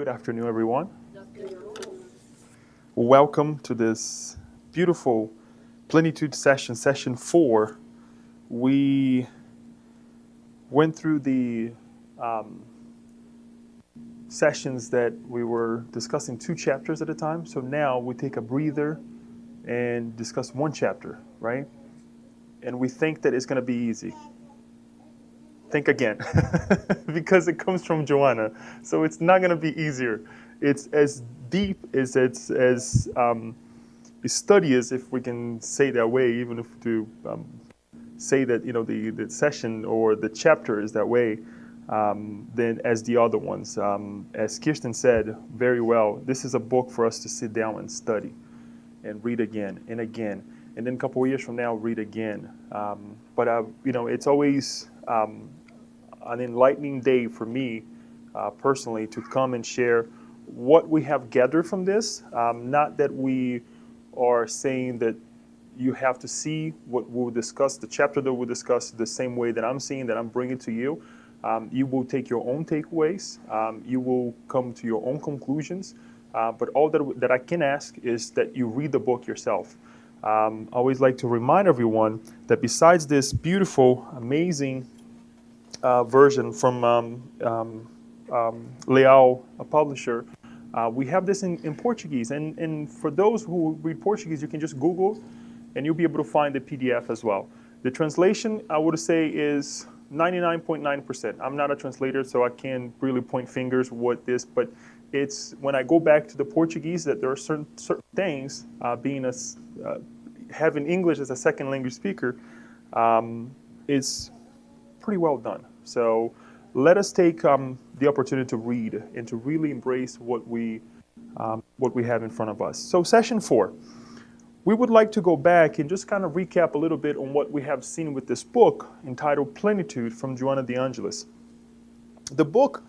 afternoon, everyone. Welcome to this beautiful Plenitude session, session 4. We went through the sessions that we were discussing 2 chapters at a time. So now we take a breather and discuss 1 chapter, right? And we think that it's going to be easy. Think again, because it comes from Joanna. So it's not going to be easier. It's as deep as it's as studious, if we can say that way, even if to say that the session or the chapter is that way, than as the other ones. As Kirsten said very well, this is a book for us to sit down and study, and read again and again, and then a couple of years from now read again. But it's always an enlightening day for me personally to come and share what we have gathered from this. Not that we are saying that you have to see what we'll discuss, the chapter that we'll discuss, the same way that I'm seeing, that I'm bringing to you. You will take your own takeaways. You will come to your own conclusions. But all that I can ask is that you read the book yourself. I always like to remind everyone that besides this beautiful, amazing version from Leal, a publisher, we have this in Portuguese. And for those who read Portuguese, you can just Google and you'll be able to find the PDF as well. The translation, I would say, is 99.9%. I'm not a translator, so I can't really point fingers what this, but it's when I go back to the Portuguese that there are certain things, having English as a second language speaker, is pretty well done. So let us take the opportunity to read and to really embrace what we have in front of us. So session 4, we would like to go back and just kind of recap a little bit on what we have seen with this book entitled Plenitude from Joanna de Angelis. The book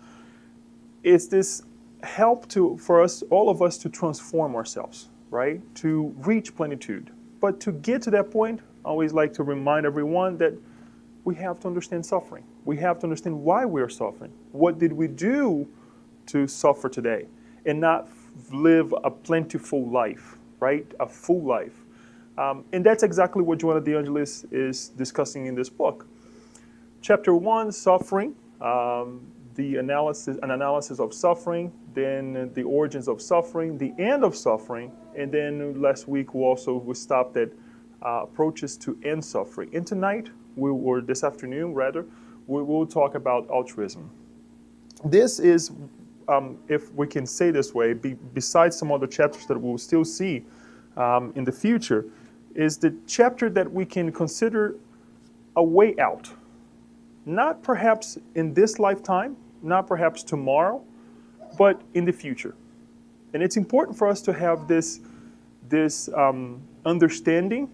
is this help for us, all of us, to transform ourselves, right? To reach plenitude. But to get to that point, I always like to remind everyone that we have to understand suffering. We have to understand why we are suffering. What did we do to suffer today? And not live a plentiful life, right? A full life. And that's exactly what Joanna de Angelis is discussing in this book. Chapter 1, suffering, an analysis of suffering, then the origins of suffering, the end of suffering, and then last week we stopped at approaches to end suffering. And tonight, this afternoon rather, we will talk about altruism. This is, if we can say this way, besides some other chapters that we'll still see in the future, is the chapter that we can consider a way out. Not perhaps in this lifetime, not perhaps tomorrow, but in the future. And it's important for us to have this understanding.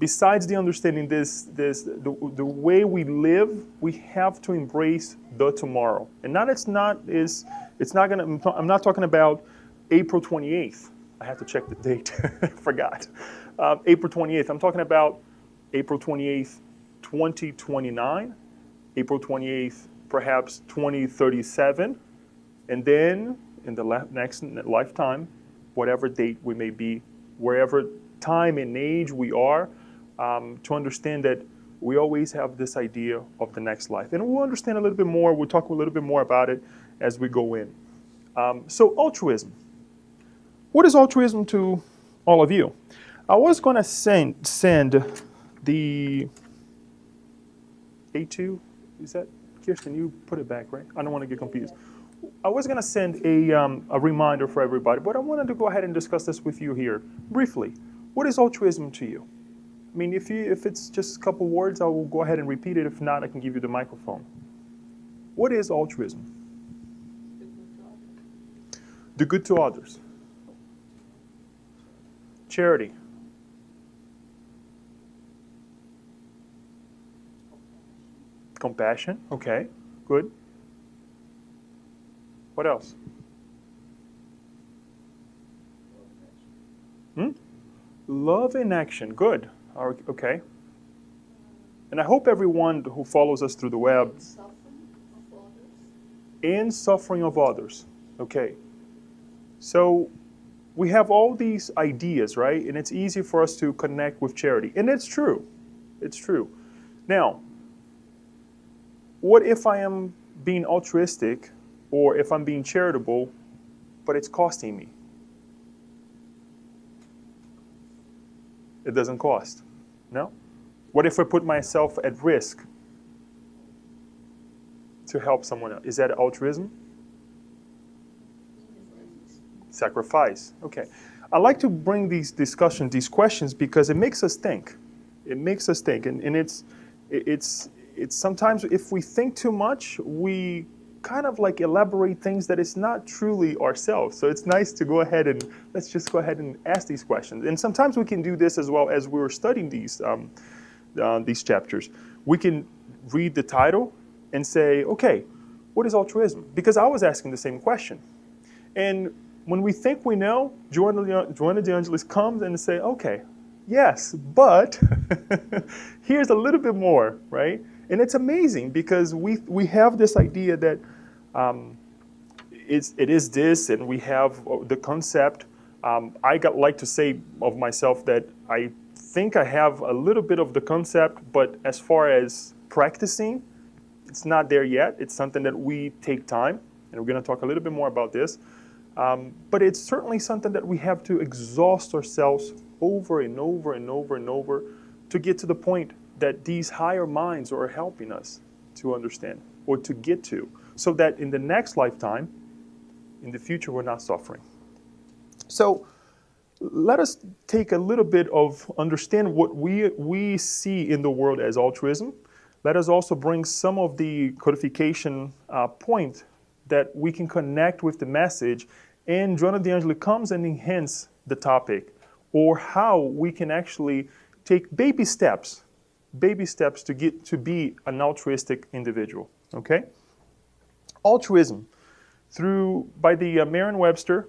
Besides the understanding the way we live, we have to embrace the tomorrow. And I'm not talking about April 28th. I have to check the date. I forgot. April 28th. I'm talking about April 28th, 2029, April 28th, perhaps 2037, and then in the next lifetime, whatever date we may be, wherever time and age we are, to understand that we always have this idea of the next life. And we'll understand a little bit more, we'll talk a little bit more about it as we go in. So altruism. What is altruism to all of you? I was going to send the A2, is that, Kirsten, you put it back, right? I don't want to get confused. I was going to send a reminder for everybody, but I wanted to go ahead and discuss this with you here briefly. What is altruism to you? I mean, if it's just a couple words, I will go ahead and repeat it. If not, I can give you the microphone. What is altruism? Do good to others. Charity. Compassion. Okay, good. What else? Love in action. Good. Okay. And I hope everyone who follows us through the web. and suffering of others. Okay, so we have all these ideas, right? And it's easy for us to connect with charity. And it's true. It's true. Now, what if I am being altruistic or if I'm being charitable, but it's costing me? It doesn't cost. No? What if I put myself at risk to help someone else? Is that altruism? Sacrifice. Okay. I like to bring these discussions, these questions, because it makes us think. It makes us think. And it's sometimes if we think too much, we kind of like elaborate things that is not truly ourselves. So it's nice to go ahead and let's just go ahead and ask these questions. And sometimes we can do this as well as we were studying these chapters. We can read the title and say, okay, what is altruism? Because I was asking the same question. And when we think we know, Joanna de Angelis comes and say, okay, yes, but here's a little bit more, right? And it's amazing because we have this idea that it is this, and we have the concept. I like to say of myself that I think I have a little bit of the concept, but as far as practicing, it's not there yet. It's something that we take time, and we're going to talk a little bit more about this. But it's certainly something that we have to exhaust ourselves over and over and over and over to get to the point that these higher minds are helping us to understand or to get to, so that in the next lifetime, in the future, we're not suffering. So let us take a little bit of understand what we see in the world as altruism. Let us also bring some of the codification point that we can connect with the message, and Joanna de Angelis comes and enhance the topic, or how we can actually take baby steps to get to be an altruistic individual. Okay? Altruism, by the Merriam-Webster,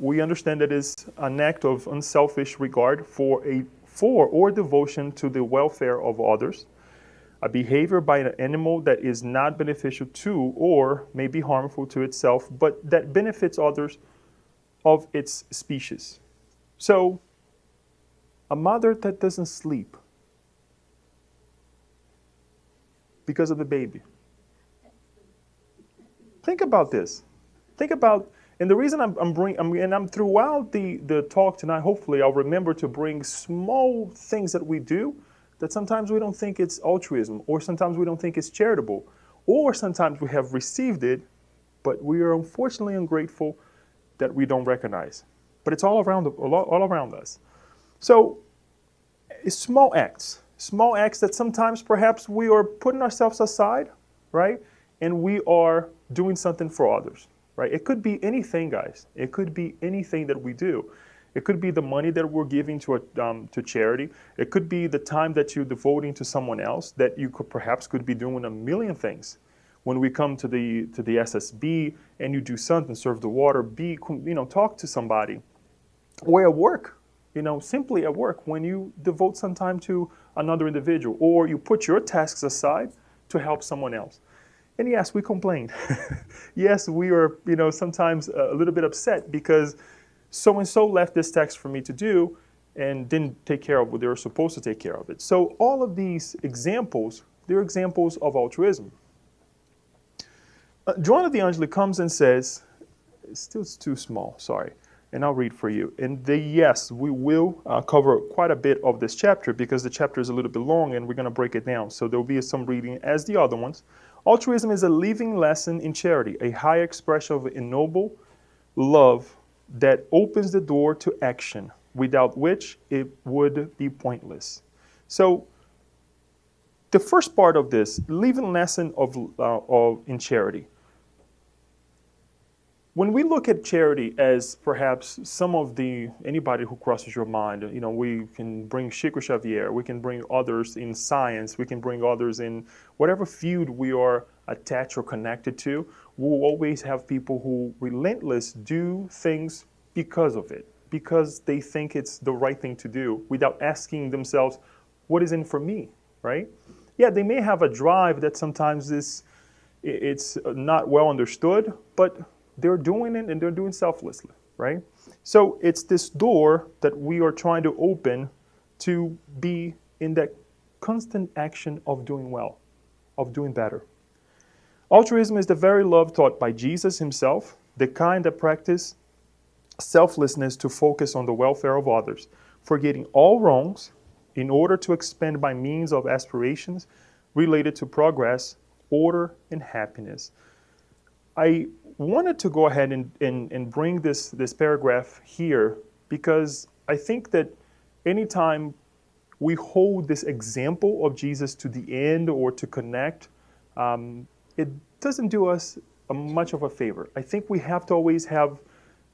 we understand that is an act of unselfish regard for or devotion to the welfare of others, a behavior by an animal that is not beneficial to or may be harmful to itself, but that benefits others of its species. So, a mother that doesn't sleep because of the baby. Think about this. And the reason I'm throughout the talk tonight, hopefully I'll remember to bring small things that we do that sometimes we don't think it's altruism, or sometimes we don't think it's charitable, or sometimes we have received it, but we are unfortunately ungrateful that we don't recognize. But it's all around us. So, it's small acts that sometimes perhaps we are putting ourselves aside, right? And we are doing something for others, right? It could be anything, guys. It could be anything that we do. It could be the money that we're giving to charity. It could be the time that you're devoting to someone else that you could be doing a million things. When we come to the SSB and you do something, serve the water, talk to somebody. Or at work, simply at work, when you devote some time to another individual, or you put your tasks aside to help someone else. And yes, we complain. Yes, we are, sometimes a little bit upset because so-and-so left this task for me to do and didn't take care of what they were supposed to take care of it. So all of these examples, they're examples of altruism. Joanna de Angelis comes and says, it's too small, sorry, and I'll read for you. And yes, we will cover quite a bit of this chapter because the chapter is a little bit long and we're going to break it down. So there'll be some reading as the other ones. Altruism is a living lesson in charity, a high expression of ennoble love that opens the door to action, without which it would be pointless. So the first part of this, living lesson in charity. When we look at charity as perhaps anybody who crosses your mind, we can bring Chico Xavier, we can bring others in science, we can bring others in whatever field we are attached or connected to. We'll always have people who relentlessly do things because of it, because they think it's the right thing to do without asking themselves, what is in for me, right? Yeah, they may have a drive that sometimes is it's not well understood, but they're doing it and they're doing selflessly, right? So it's this door that we are trying to open to be in that constant action of doing well, of doing better. Altruism is the very love taught by Jesus himself, the kind that practice selflessness to focus on the welfare of others, forgetting all wrongs in order to expand by means of aspirations related to progress, order, and happiness. I wanted to go ahead and bring this paragraph here because I think that anytime we hold this example of Jesus to the end or to connect, it doesn't do us much of a favor. I think we have to always have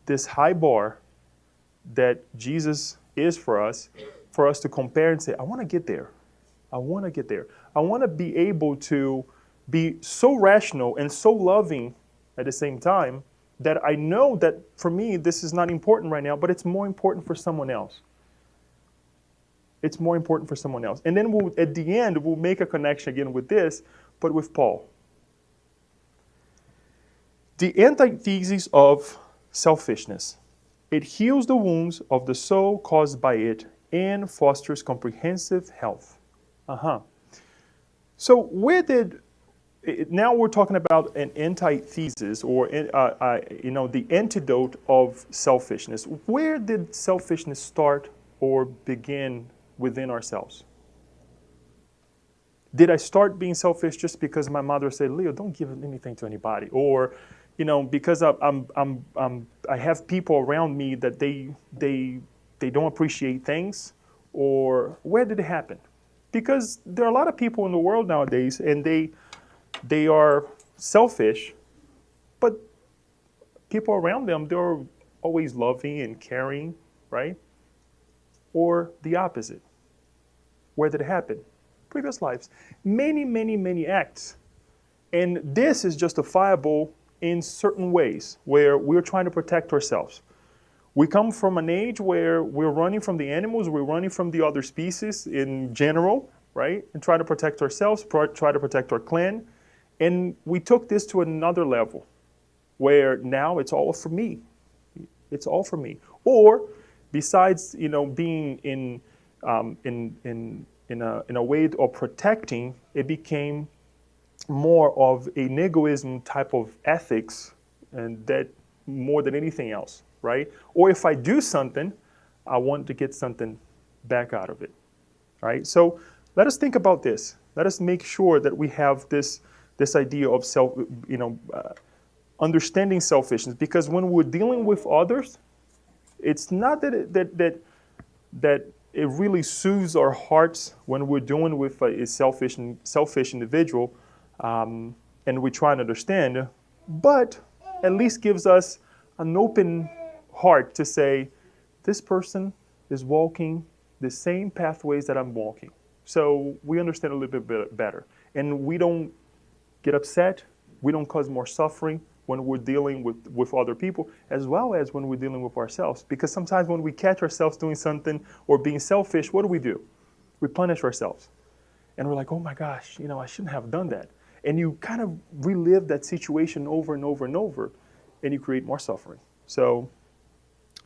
this high bar that Jesus is for us to compare and say, I want to get there. I want to get there. I want to be able to be so rational and so loving at the same time that I know that for me, this is not important right now, but it's more important for someone else. It's more important for someone else. And then at the end, we'll make a connection again with this, but with Paul. The antithesis of selfishness. It heals the wounds of the soul caused by it and fosters comprehensive health. So now we're talking about an antithesis or the antidote of selfishness. Where did selfishness start or begin within ourselves? Did I start being selfish just because my mother said, Leo, don't give anything to anybody? Or, because I have people around me that they don't appreciate things? Or where did it happen? Because there are a lot of people in the world nowadays and they are selfish, but people around them, they're always loving and caring, right? Or the opposite. Where did it happen? Previous lives. Many, many, many acts. And this is justifiable in certain ways where we're trying to protect ourselves. We come from an age where we're running from the animals, we're running from the other species in general, right? And try to protect ourselves, try to protect our clan. And we took this to another level where now it's all for me. It's all for me. Or besides, being in a way of protecting, it became more of an egoism type of ethics, and that more than anything else, right? Or if I do something, I want to get something back out of it, right? So let us think about this. Let us make sure that we have this idea of understanding selfishness, because when we're dealing with others, it's not that it really soothes our hearts when we're dealing with a selfish individual, and we try and understand, but at least gives us an open heart to say, this person is walking the same pathways that I'm walking. So we understand a little bit better. And we don't get upset, we don't cause more suffering when we're dealing with other people, as well as when we're dealing with ourselves. Because sometimes when we catch ourselves doing something or being selfish, what do? We punish ourselves. And we're like, oh my gosh, I shouldn't have done that. And you kind of relive that situation over and over and over, and you create more suffering. So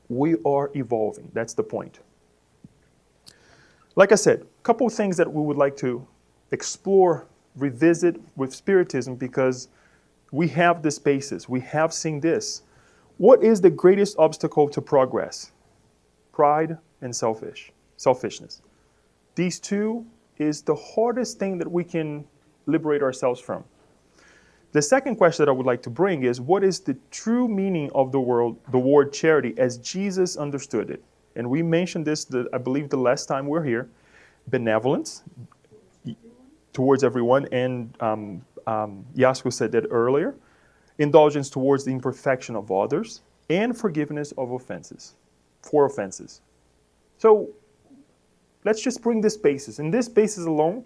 we are evolving. That's the point. Like I said, a couple of things that we would like to explore, revisit with Spiritism, because we have this basis. We have seen this. What is the greatest obstacle to progress? Pride and selfishness. These two is the hardest thing that we can liberate ourselves from. The second question that I would like to bring is, what is the true meaning of the word charity as Jesus understood it? And we mentioned this, I believe, the last time we were here. Benevolence towards everyone, and Yasko said that earlier. Indulgence towards the imperfection of others, and forgiveness of offenses, for offenses. So let's just bring this basis. And this basis alone,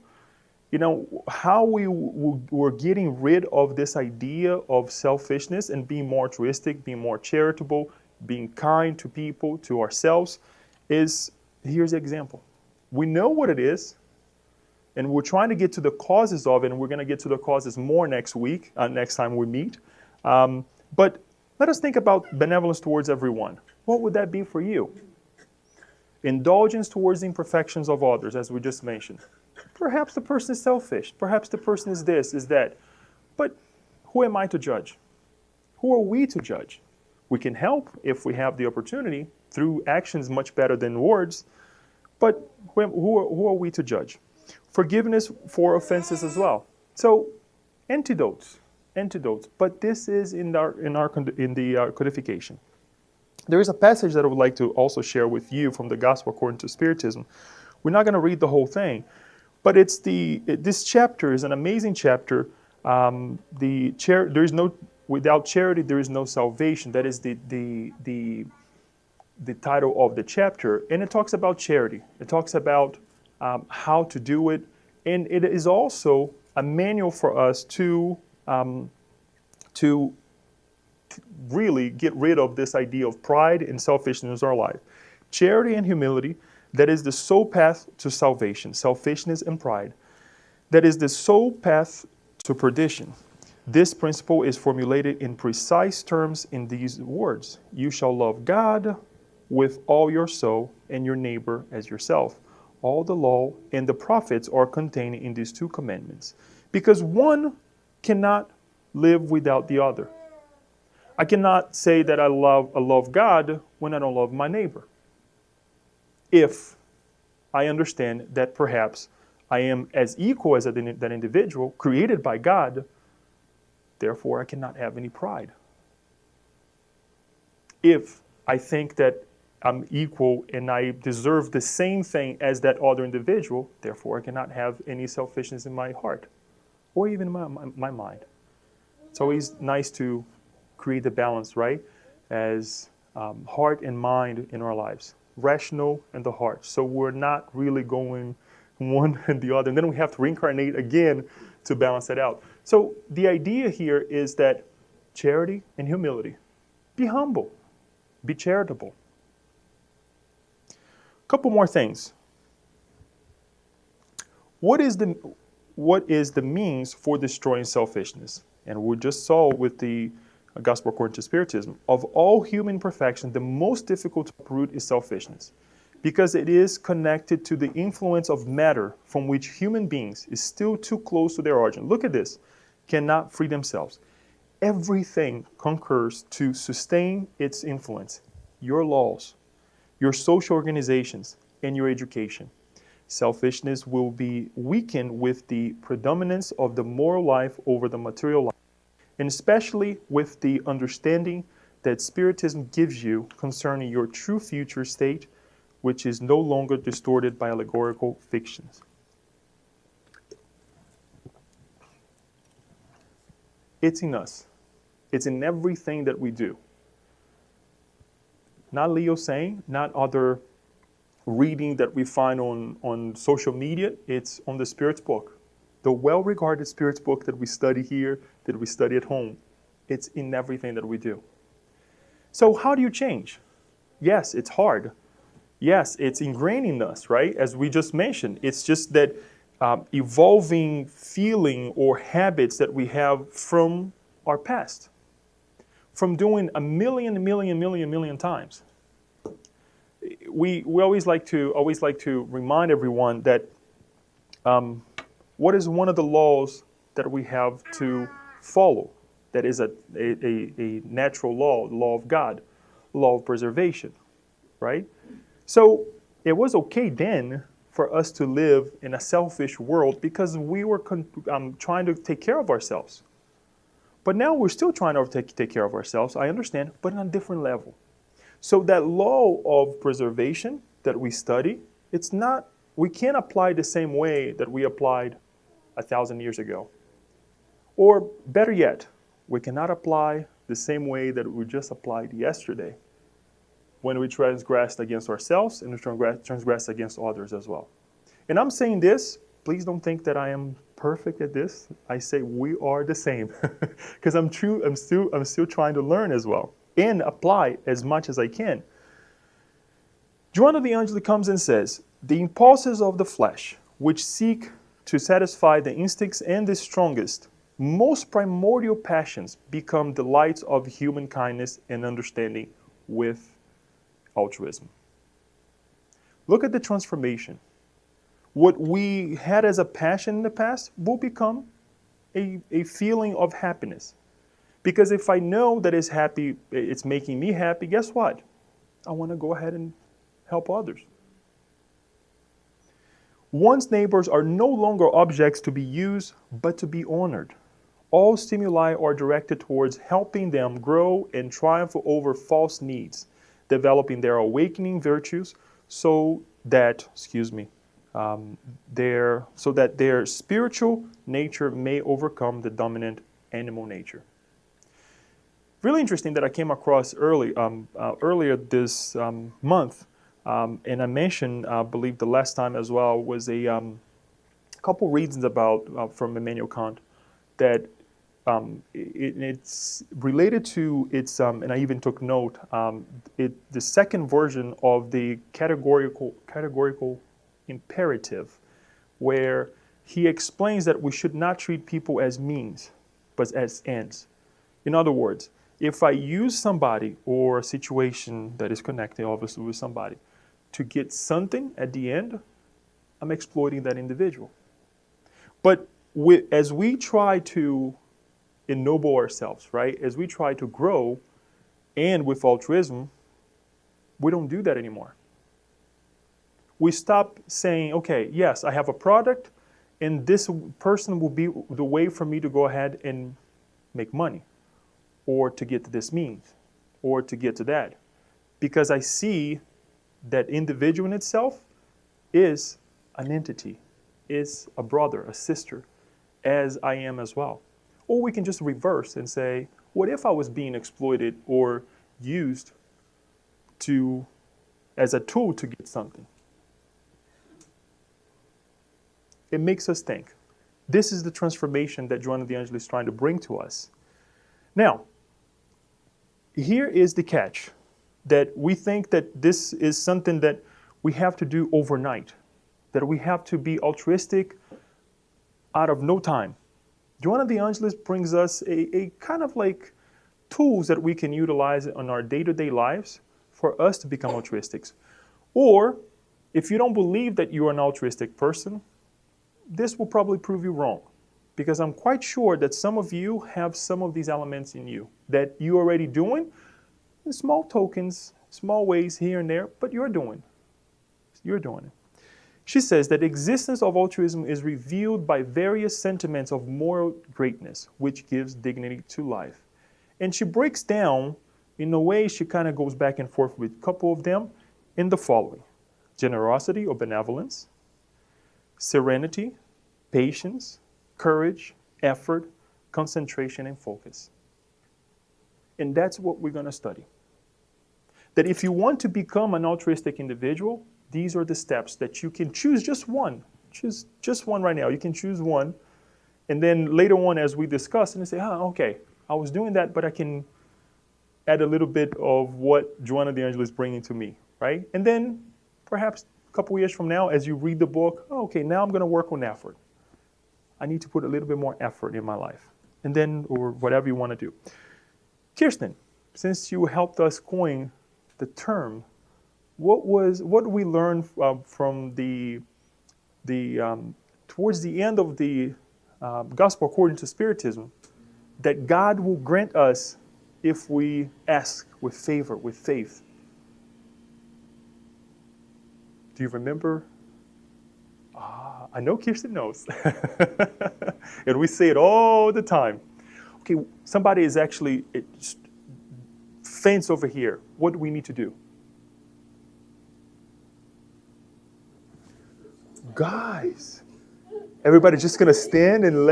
how we're getting rid of this idea of selfishness and being more altruistic, being more charitable, being kind to people, to ourselves, is, here's the example. We know what it is. And we're trying to get to the causes of it, and we're going to get to the causes more next week, next time we meet. But let us think about benevolence towards everyone. What would that be for you? Indulgence towards the imperfections of others, as we just mentioned. Perhaps the person is selfish. Perhaps the person is this, is that. But who am I to judge? Who are we to judge? We can help if we have the opportunity through actions much better than words. But who are we to judge? Forgiveness for offenses as well. So antidotes. But this is in the codification. There is a passage that I would like to also share with you from the Gospel according to Spiritism. We're not going to read the whole thing, but this chapter is an amazing chapter. Without charity there is no salvation. That is the title of the chapter, and it talks about charity. It talks about how to do it, and it is also a manual for us to really get rid of this idea of pride and selfishness in our life. Charity and humility, that is the sole path to salvation. Selfishness and pride, that is the sole path to perdition. This principle is formulated in precise terms in these words: you shall love God with all your soul and your neighbor as yourself. All the law and the prophets are contained in these two commandments, because one cannot live without the other. I cannot say that I love God when I don't love my neighbor. If I understand that perhaps I am as equal as that individual created by God, therefore I cannot have any pride. If I think that I'm equal and I deserve the same thing as that other individual, therefore I cannot have any selfishness in my heart or even my mind. It's always nice to create the balance, right? As heart and mind in our lives, rational and the heart. So we're not really going one and the other, and then we have to reincarnate again to balance it out. So the idea here is that charity and humility. Be humble. Be charitable. A couple more things. What is the means for destroying selfishness? And we just saw with the Gospel according to Spiritism, of all human perfection, the most difficult to uproot is selfishness, because it is connected to the influence of matter from which human beings is still too close to their origin. Look at this. Cannot free themselves. Everything concurs to sustain its influence. Your laws, your social organizations, and your education. Selfishness will be weakened with the predominance of the moral life over the material life, and especially with the understanding that Spiritism gives you concerning your true future state, which is no longer distorted by allegorical fictions. It's in us. It's in everything that we do. Not Leo saying, not other reading that we find on social media. It's on the Spirit's book. The well-regarded Spirit's book that we study here, that we study at home. It's in everything that we do. So how do you change? Yes, it's hard. Yes, it's ingrained in us, right? As we just mentioned, it's just that evolving feeling or habits that we have from our past, from doing a million times. We always like to remind everyone that what is one of the laws that we have to follow? That is a natural law, the law of God, law of preservation, right? So it was okay then for us to live in a selfish world because we were trying to take care of ourselves. But now we're still trying to take care of ourselves, I understand, but on a different level. So that law of preservation that we study, we can't apply the same way that we applied 1,000 years ago. Or better yet, we cannot apply the same way that we just applied yesterday when we transgressed against ourselves and we transgressed against others as well. And I'm saying this, please don't think that I am perfect at this. I say we are the same because I'm still trying to learn as well and apply as much as I can. Joanna de Angelis comes and says, the impulses of the flesh, which seek to satisfy the instincts and the strongest, most primordial passions become the lights of human kindness and understanding with altruism. Look at the transformation. What we had as a passion in the past will become a feeling of happiness. Because if I know that it's making me happy, guess what? I want to go ahead and help others. One's neighbors are no longer objects to be used, but to be honored. All stimuli are directed towards helping them grow and triumph over false needs, developing their awakening virtues so that their spiritual nature may overcome the dominant animal nature. Really interesting that I came across earlier this month, and I mentioned, I believe the last time as well, was a couple reasons about from Immanuel Kant that it's related to its, and I even took note, the second version of the categorical imperative, where he explains that we should not treat people as means, but as ends. In other words, if I use somebody or a situation that is connected, obviously, with somebody, to get something at the end, I'm exploiting that individual. But as we try to ennoble ourselves, right? As we try to grow, and with altruism, we don't do that anymore. We stop saying, okay, yes, I have a product, and this person will be the way for me to go ahead and make money, or to get to this means, or to get to that. Because I see that individual in itself is an entity, is a brother, a sister, as I am as well. Or we can just reverse and say, what if I was being exploited or used as a tool to get something? It makes us think. This is the transformation that Joanna de Angelis is trying to bring to us. Now, here is the catch, that we think that this is something that we have to do overnight, that we have to be altruistic out of no time. Joanna de Angelis brings us a kind of like tools that we can utilize in our day-to-day lives for us to become altruistic. Or, if you don't believe that you're an altruistic person, this will probably prove you wrong. Because I'm quite sure that some of you have some of these elements in you that you're already doing in small tokens, small ways here and there, but you're doing. You're doing it. She says that existence of altruism is revealed by various sentiments of moral greatness, which gives dignity to life. And she breaks down, in a way she kind of goes back and forth with a couple of them, in the following: generosity or benevolence, serenity, patience, courage, effort, concentration, and focus. And that's what we're going to study. That if you want to become an altruistic individual, these are the steps that you can choose just one. Choose just one right now. You can choose one. And then later on, as we discuss, and say, okay, I was doing that, but I can add a little bit of what Joanna de Angelis is bringing to me, right? And then perhaps a couple years from now, as you read the book, okay, now I'm going to work on effort. I need to put a little bit more effort in my life. And then, or whatever you want to do. Kirsten, since you helped us coin the term, what did we learn from towards the end of the Gospel according to Spiritism, that God will grant us if we ask with favor, with faith? Do you remember? I know Kirsten knows. And we say it all the time. Okay, somebody is actually faints over here. What do we need to do? Guys, everybody just going to stand and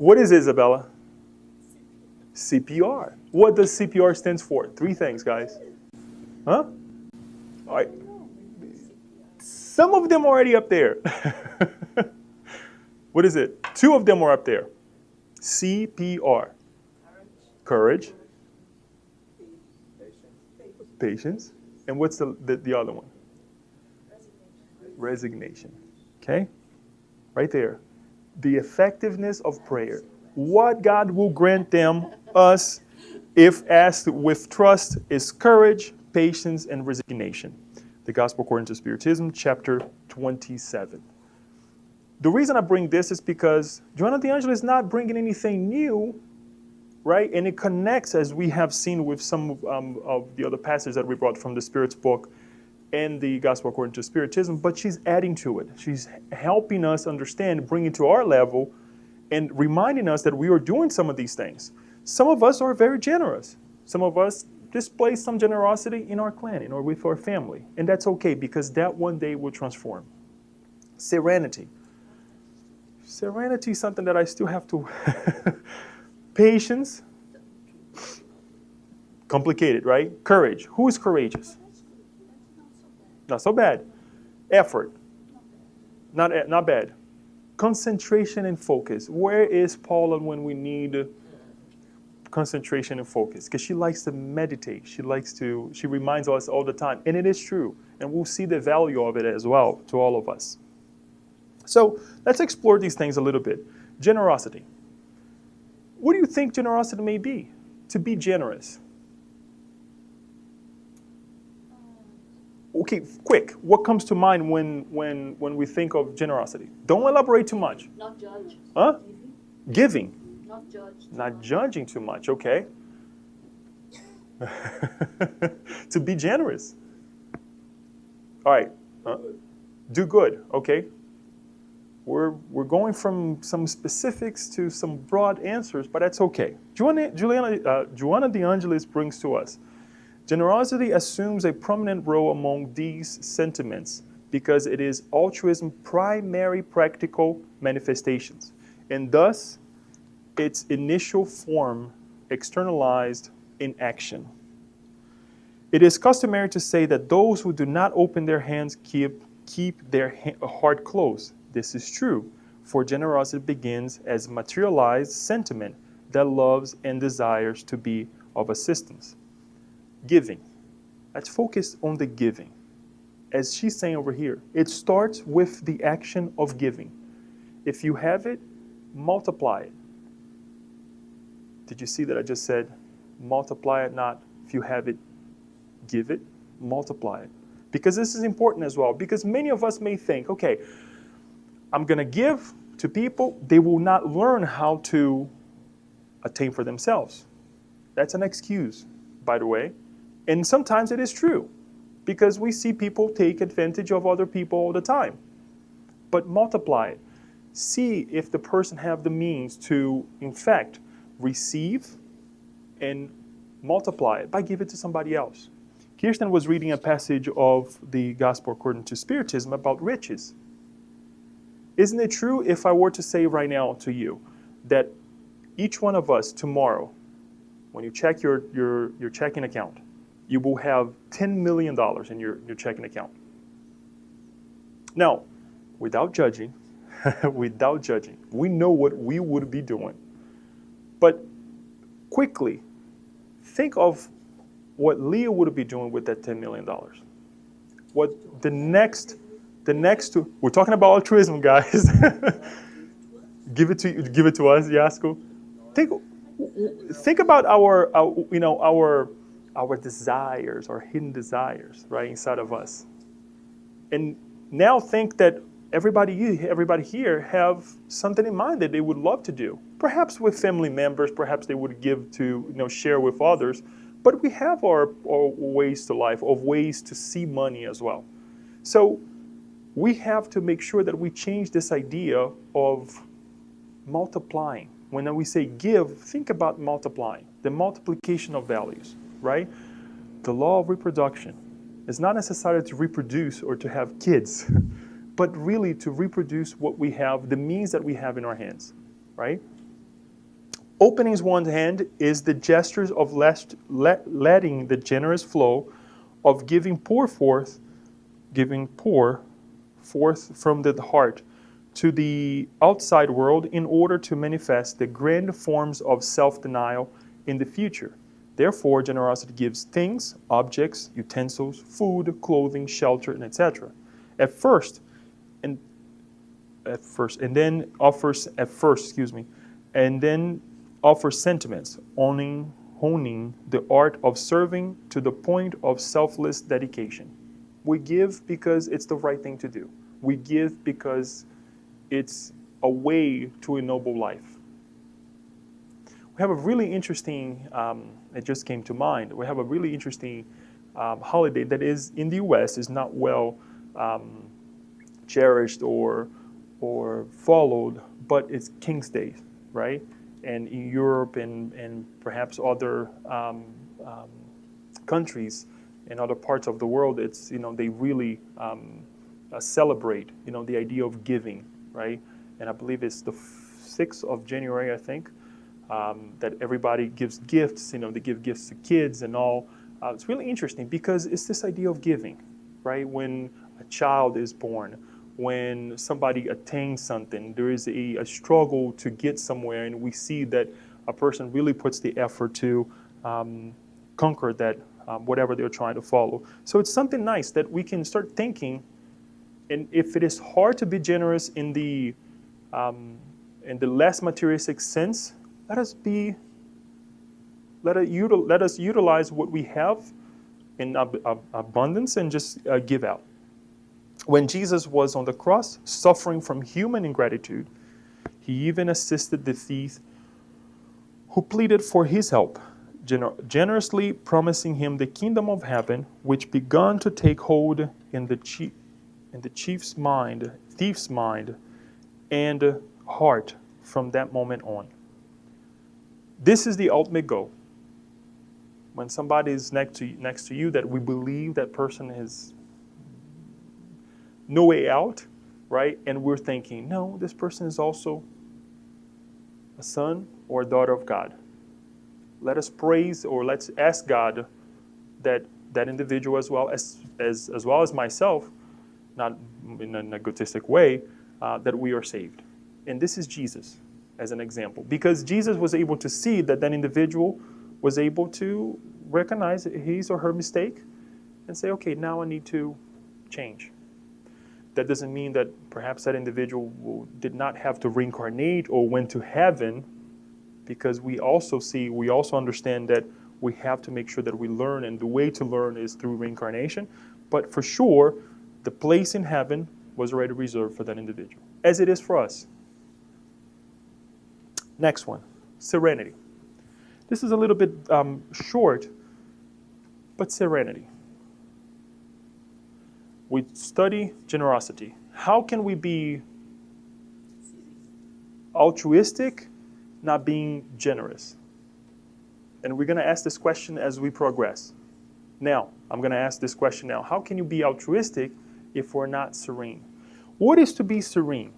What is it, Isabella? CPR. What does CPR stands for? 3 things, guys. All right. Some of them are already up there. What is it? 2 of them are up there. CPR. Courage. Patience. And what's the other one? Resignation. Okay? right there. The effectiveness of prayer. What God will grant us, if asked with trust, is courage, patience, and resignation. The Gospel according to Spiritism, chapter 27. The reason I bring this is because Joanna de Angelis is not bringing anything new, right? And it connects, as we have seen with some of the other passages that we brought from the Spirit's book and the Gospel according to Spiritism, but she's adding to it. She's helping us understand, bringing it to our level, and reminding us that we are doing some of these things. Some of us are very generous. Some of us display some generosity in our clan or with our family. And that's okay, because that one day will transform. Serenity. Serenity is something that I still have to... Patience. Complicated, right? Courage. Who is courageous? Not so bad. Effort. Not bad. Concentration and focus. Where is Paula when we need concentration and focus? Because she likes to meditate. She reminds us all the time. And it is true. And we'll see the value of it as well to all of us. So let's explore these things a little bit. Generosity. What do you think generosity may be? To be generous. Okay, quick. What comes to mind when we think of generosity? Don't elaborate too much. Not judge. Huh? Giving. Not judge. Not judging too much. Okay. To be generous. All right. Do good. Okay. We're going from some specifics to some broad answers, but that's okay. Joanna de Angelis brings to us, generosity assumes a prominent role among these sentiments because it is altruism's primary practical manifestations, and thus its initial form externalized in action. It is customary to say that those who do not open their hands keep their heart closed. This is true, for generosity begins as materialized sentiment that loves and desires to be of assistance. Giving. Let's focus on the giving. As she's saying over here, it starts with the action of giving. If you have it, multiply it. Did you see that I just said multiply it, not if you have it, give it, multiply it. Because this is important as well, because many of us may think, okay, I'm going to give to people, they will not learn how to attain for themselves. That's an excuse, by the way. And sometimes it is true, because we see people take advantage of other people all the time. But multiply it. See if the person have the means to, in fact, receive and multiply it by giving it to somebody else. Kirsten was reading a passage of the Gospel according to Spiritism about riches. Isn't it true if I were to say right now to you that each one of us tomorrow, when you check your checking account, you will have $10 million in your checking account? Now, without judging, we know what we would be doing. But quickly, think of what Leah would be doing with that $10 million. What the next two, we're talking about altruism, guys. Give it to us, Yasko. Think about our desires, our hidden desires, right, inside of us. And now think that everybody here have something in mind that they would love to do. Perhaps with family members, perhaps they would give to, share with others. But we have our ways to life, of ways to see money as well. So we have to make sure that we change this idea of multiplying. When we say give, think about multiplying, the multiplication of values, right? The law of reproduction is not necessarily to reproduce or to have kids, but really to reproduce what we have, the means that we have in our hands, right? Opening one's hand is the gestures of letting the generous flow of giving pour forth from the heart to the outside world in order to manifest the grand forms of self-denial in the future. Therefore, generosity gives things, objects, utensils, food, clothing, shelter, and etc. At first, and and then offers sentiments, honing the art of serving to the point of selfless dedication. We give because it's the right thing to do. We give because it's a way to ennoble life. We have a really interesting, it just came to mind, we have a really interesting holiday that is in the US, is not well cherished or followed, but it's King's Day, right? And in Europe and perhaps other countries in other parts of the world, it's, they really celebrate, the idea of giving, right? And I believe it's the 6th of January, I think, that everybody gives gifts, they give gifts to kids and all. It's really interesting because it's this idea of giving, right? When a child is born, when somebody attains something, there is a struggle to get somewhere, and we see that a person really puts the effort to conquer that, whatever they're trying to follow. So it's something nice that we can start thinking, and if it is hard to be generous in the less materialistic sense, let us utilize what we have in abundance and just give out. When Jesus was on the cross, suffering from human ingratitude, he even assisted the thief who pleaded for his help, generously promising him the kingdom of heaven, which began to take hold in the thief's mind and heart from that moment on. This is the ultimate goal. When somebody is next to you that we believe that person has no way out, right? And we're thinking, no, this person is also a son or a daughter of God. Let us praise, or let's ask God that individual as well as myself, not in an egotistic way, that we are saved. And this is Jesus as an example, because Jesus was able to see that individual was able to recognize his or her mistake and say, okay, now I need to change. That doesn't mean that perhaps that individual did not have to reincarnate or went to heaven, because we also understand that we have to make sure that we learn, and the way to learn is through reincarnation. But for sure, the place in heaven was already reserved for that individual, as it is for us. Next one, serenity. This is a little bit short, but serenity. We study generosity. How can we be altruistic, not being generous? And we're going to ask this question as we progress. Now, I'm going to ask this question now. How can you be altruistic if we're not serene? What is to be serene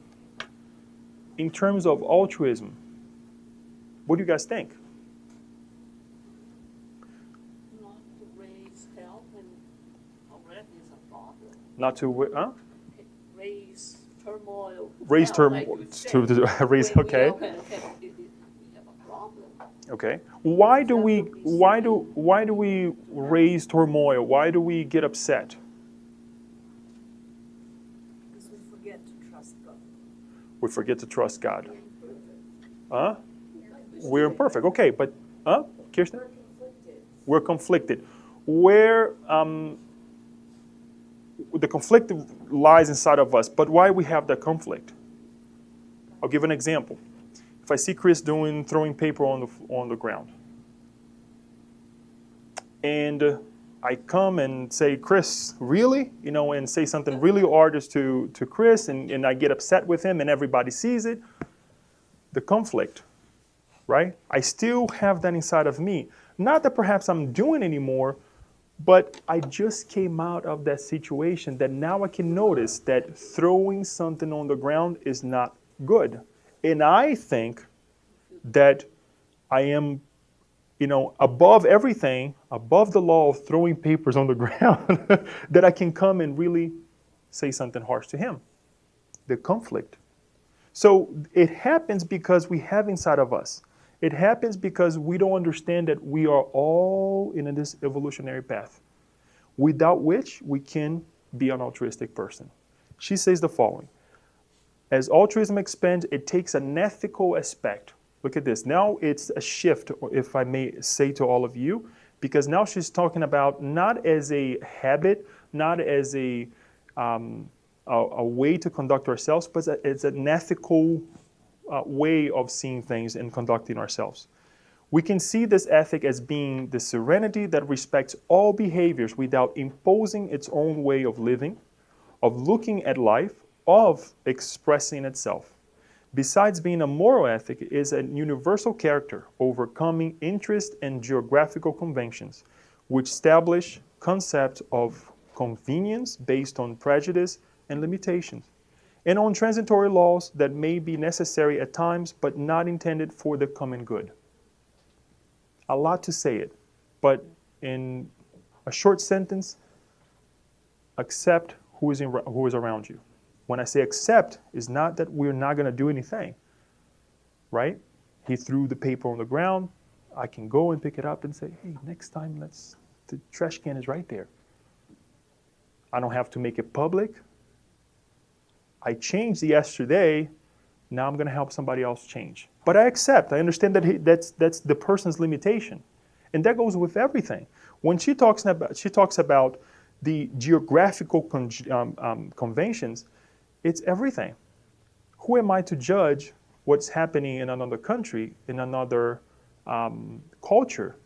in terms of altruism? What do you guys think? Not to raise hell when already is a problem. Not to, Raise turmoil. Raise turmoil. Raise. Okay. We have a problem. Okay. Why do we raise turmoil? Why do we get upset? Because we forget to trust God. We forget to trust God. Huh? We're imperfect. Okay, but Kirsten? We're conflicted. Where the conflict lies inside of us, but why we have that conflict? I'll give an example. If I see Chris throwing paper on the ground, and I come and say, Chris, really? And say something really arduous to Chris, and I get upset with him, and everybody sees it. The conflict, right? I still have that inside of me. Not that perhaps I'm doing anymore, but I just came out of that situation that now I can notice that throwing something on the ground is not good. And I think that I am, above everything, above the law of throwing papers on the ground, that I can come and really say something harsh to him. The conflict. So it happens because we have inside of us. It happens because we don't understand that we are all in this evolutionary path, without which we can be an altruistic person. She says the following, As altruism expands, it takes an ethical aspect. Look at this. Now it's a shift, if I may say to all of you, because now she's talking about not as a habit, not as a way to conduct ourselves, but it's an ethical way of seeing things and conducting ourselves. We can see this ethic as being the serenity that respects all behaviors without imposing its own way of living, of looking at life, of expressing itself. Besides being a moral ethic, it is a universal character, overcoming interest and geographical conventions, which establish concepts of convenience based on prejudice and limitations, and on transitory laws that may be necessary at times but not intended for the common good. A lot to say it, but in a short sentence, accept who is around you. When I say accept, is not that we're not going to do anything, right? He threw the paper on the ground. I can go and pick it up and say, hey, next time, the trash can is right there. I don't have to make it public. I changed yesterday. Now I'm going to help somebody else change. But I accept. I understand that that's the person's limitation. And that goes with everything. When she talks about the geographical conventions, it's everything. Who am I to judge what's happening in another country, in another culture,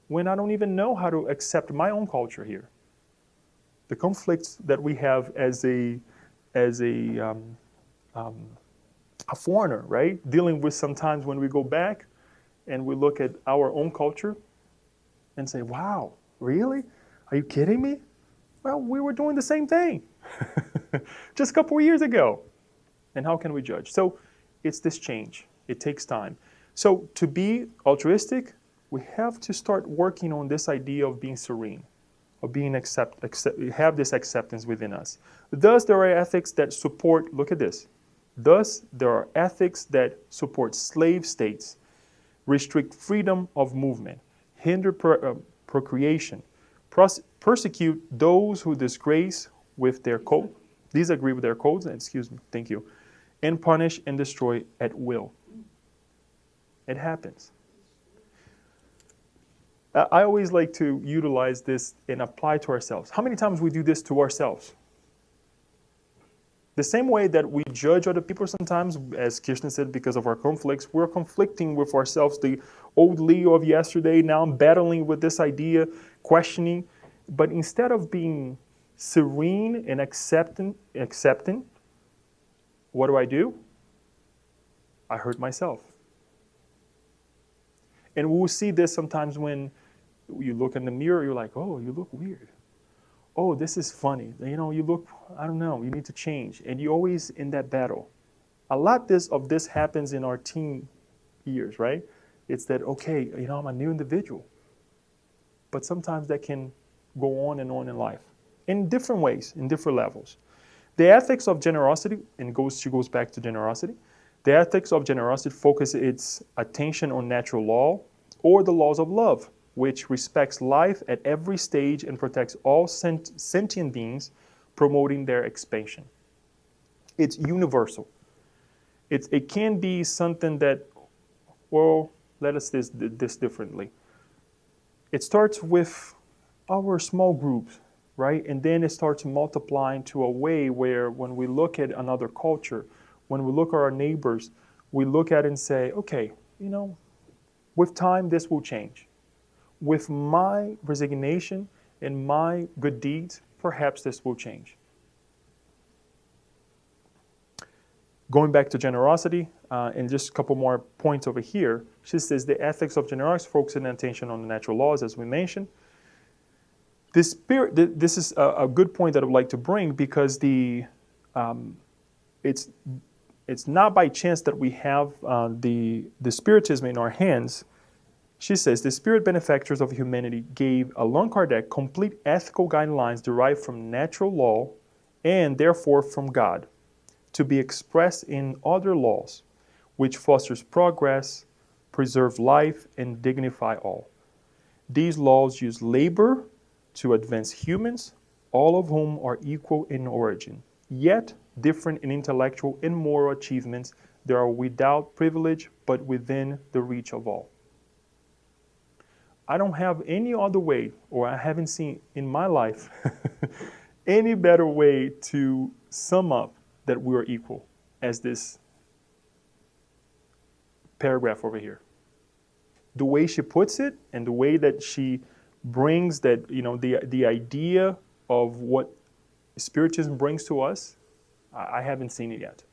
when I don't even know how to accept my own culture here? The conflicts that we have as a foreigner, right? Dealing with sometimes when we go back and we look at our own culture and say, wow, really? Are you kidding me? Well, we were doing the same thing just a couple of years ago. And how can we judge? So it's this change. It takes time. So to be altruistic, we have to start working on this idea of being serene, of being have this acceptance within us. Thus, there are ethics that support, look at this. Thus, there are ethics that support slave states, restrict freedom of movement, hinder procreation, persecute those who disagree with their codes, and punish and destroy at will. It happens. I always like to utilize this and apply to ourselves. How many times we do this to ourselves? The same way that we judge other people sometimes, as Kirsten said, because of our conflicts, we're conflicting with ourselves. The old Leo of yesterday, now I'm battling with this idea, questioning. But instead of being serene and accepting, what do? I hurt myself. And we'll see this sometimes when you look in the mirror, you're like, oh, you look weird. Oh, this is funny. You look, I don't know, you need to change. And you're always in that battle. A lot of this happens in our teen years, right? It's that, okay, I'm a new individual. But sometimes that can go on and on in life in different ways, in different levels. The ethics of generosity, and she goes back to generosity. The ethics of generosity focus its attention on natural law or the laws of love, which respects life at every stage and protects all sentient beings, promoting their expansion. It's universal. It can be something that, well, let us this differently. It starts with our small groups, right? And then it starts multiplying to a way where when we look at another culture, when we look at our neighbors, we look at it and say, okay, with time, this will change. With my resignation and my good deeds, perhaps this will change. Going back to generosity, and just a couple more points over here, she says the ethics of generosity focusing attention on the natural laws, as we mentioned. This is a good point that I would like to bring because it's not by chance that we have the Spiritism in our hands. She says, the spirit benefactors of humanity gave Allan Kardec complete ethical guidelines derived from natural law and therefore from God, to be expressed in other laws, which fosters progress, preserve life, and dignify all. These laws use labor to advance humans, all of whom are equal in origin, yet different in intellectual and moral achievements. They are without privilege, but within the reach of all. I don't have any other way, or I haven't seen in my life any better way to sum up that we are equal as this paragraph over here. The way she puts it and the way that she brings that, the idea of what Spiritism brings to us, I haven't seen it yet.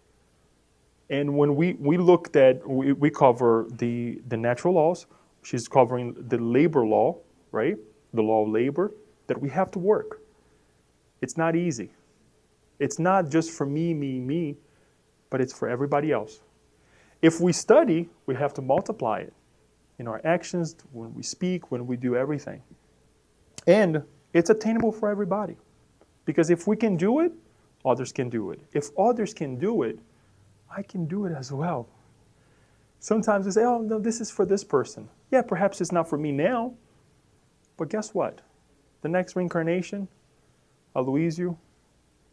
And when we looked at, we cover the natural laws. She's covering the labor law, right? The law of labor, that we have to work. It's not easy. It's not just for me, but it's for everybody else. If we study, we have to multiply it in our actions, when we speak, when we do everything. And it's attainable for everybody. Because if we can do it, others can do it. If others can do it, I can do it as well. Sometimes we say, oh, no, this is for this person. Yeah, perhaps it's not for me now, but guess what? The next reincarnation, Aloysio,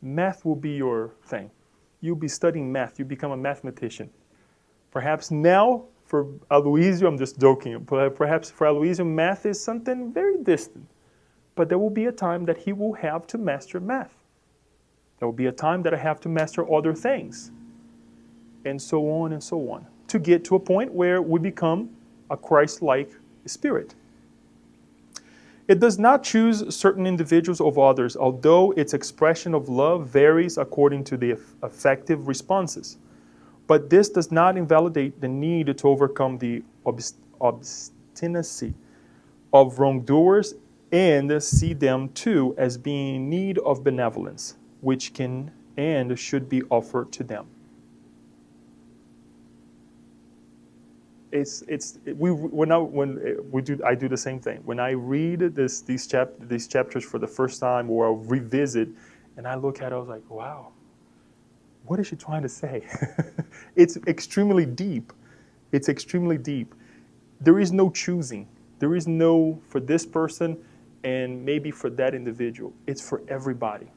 math will be your thing. You'll be studying math. You become a mathematician. Perhaps now, for Aloysio, I'm just joking, but perhaps for Aloysio, math is something very distant. But there will be a time that he will have to master math. There will be a time that I have to master other things. And so on, to get to a point where we become a Christ-like spirit. It does not choose certain individuals over others, although its expression of love varies according to the effective responses. But this does not invalidate the need to overcome the obstinacy of wrongdoers and see them too as being in need of benevolence, which can and should be offered to them. I do the same thing. When I read these chapters for the first time, or I'll revisit, and I look at it, I was like, wow, what is she trying to say? It's extremely deep. It's extremely deep. There is no choosing. There is no for this person and maybe for that individual. It's for everybody.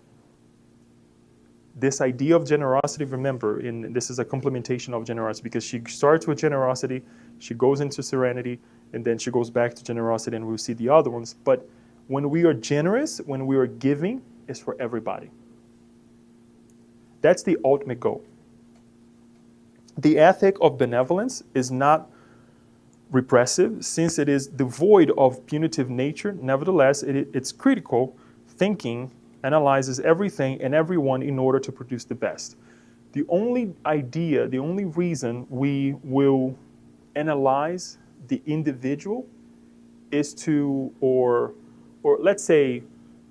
This idea of generosity, remember, and this is a complementation of generosity, because she starts with generosity, she goes into serenity, and then she goes back to generosity, and we'll see the other ones. But when we are generous, when we are giving, it's for everybody. That's the ultimate goal. The ethic of benevolence is not repressive, since it is devoid of punitive nature. Nevertheless, it's critical thinking analyzes everything and everyone in order to produce the best. The only idea, the only reason we will analyze the individual is to, or let's say,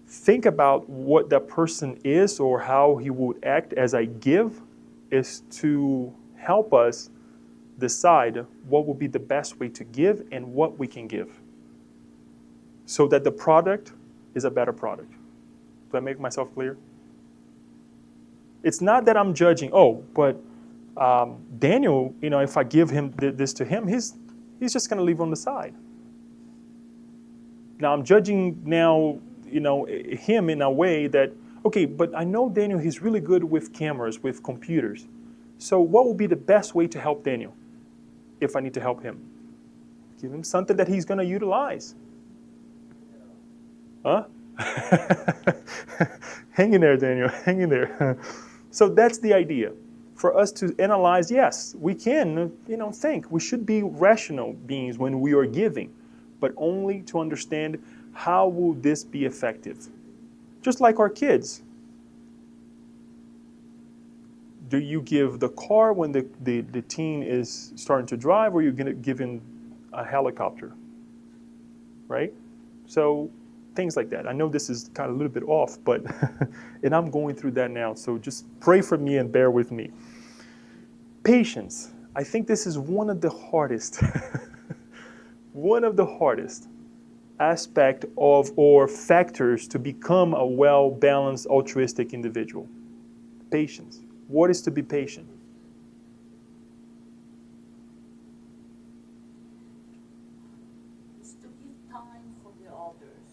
think about what that person is or how he would act as I give, is to help us decide what will be the best way to give and what we can give, so that the product is a better product. Do I make myself clear? It's not that I'm judging, but Daniel, if I give him this to him, he's just going to leave on the side. Now I'm judging him in a way that, okay, but I know Daniel, he's really good with cameras, with computers. So what will be the best way to help Daniel if I need to help him? Give him something that he's going to utilize. Huh? Hang in there, Daniel. Hang in there. So that's the idea. For us to analyze, yes, we can, think. We should be rational beings when we are giving, but only to understand how will this be effective. Just like our kids. Do you give the car when the teen is starting to drive, or are you going to give him a helicopter? Right? So things like that. I know this is kind of a little bit off, but and I'm going through that now, so just pray for me and bear with me. Patience. I think this is one of the hardest aspect of or factors to become a well-balanced altruistic individual. Patience. What is to be patient? It's to give time for the others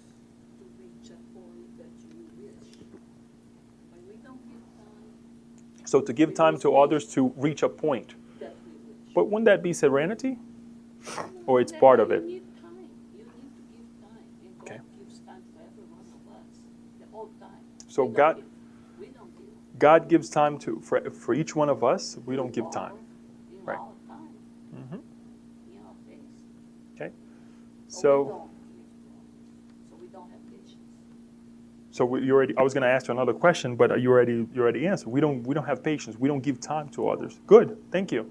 to reach a point that you wish. When we don't give time, So to give time to others to reach a point. that we wish. But wouldn't that be serenity? Or it's part of it? You need time. You need to give time. And Okay. God gives time to every one of us. The whole time. So We don't God- give. We don't give. God gives time for each one of us. We don't give In time. our Right. time. Mhm. In our pace. Okay. So we So, don't give. So we don't have patience. you already. I was going to ask you another question, but you already answered. We don't have patience. We don't give time to others. Good. Thank you.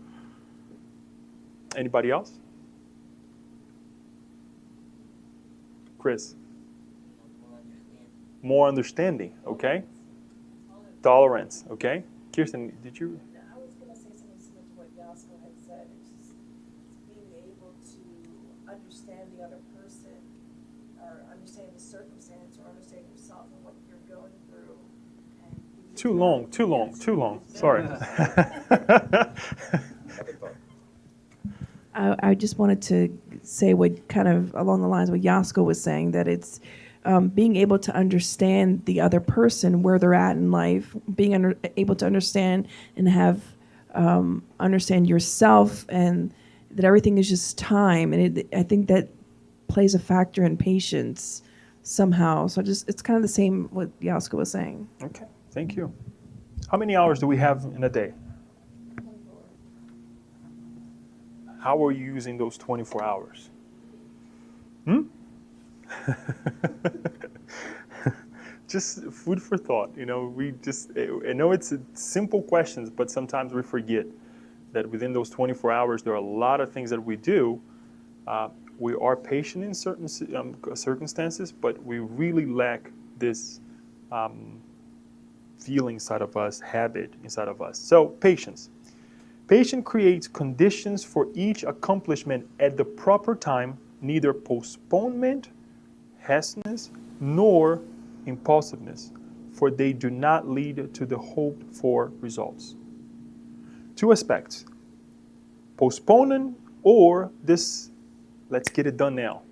Anybody else? Chris. More understanding. Okay. Tolerance. Okay. Kirsten, did you? I was going to say something similar to what Yasko had said. It's being able to understand the other person, or understand the circumstance, or understand yourself and what you're going through. And Too long. Sorry. I just wanted to say what kind of along the lines of what Yasko was saying, that it's being able to understand the other person, where they're at in life, being able to understand and have understand yourself, and that everything is just time. And I think that plays a factor in patience somehow. So it's kind of the same what Yasko was saying. Okay. Thank you. How many hours do we have in a day? How are you using those 24 hours? Just food for thought. I know it's simple questions, but sometimes we forget that within those 24 hours, there are a lot of things that we do. We are patient in certain circumstances, but we really lack this feeling inside of us, habit inside of us. So, patience. Patience creates conditions for each accomplishment at the proper time, neither postponement, hastiness, nor impulsiveness, for they do not lead to the hoped for results. Two aspects: postponing or this, let's get it done now.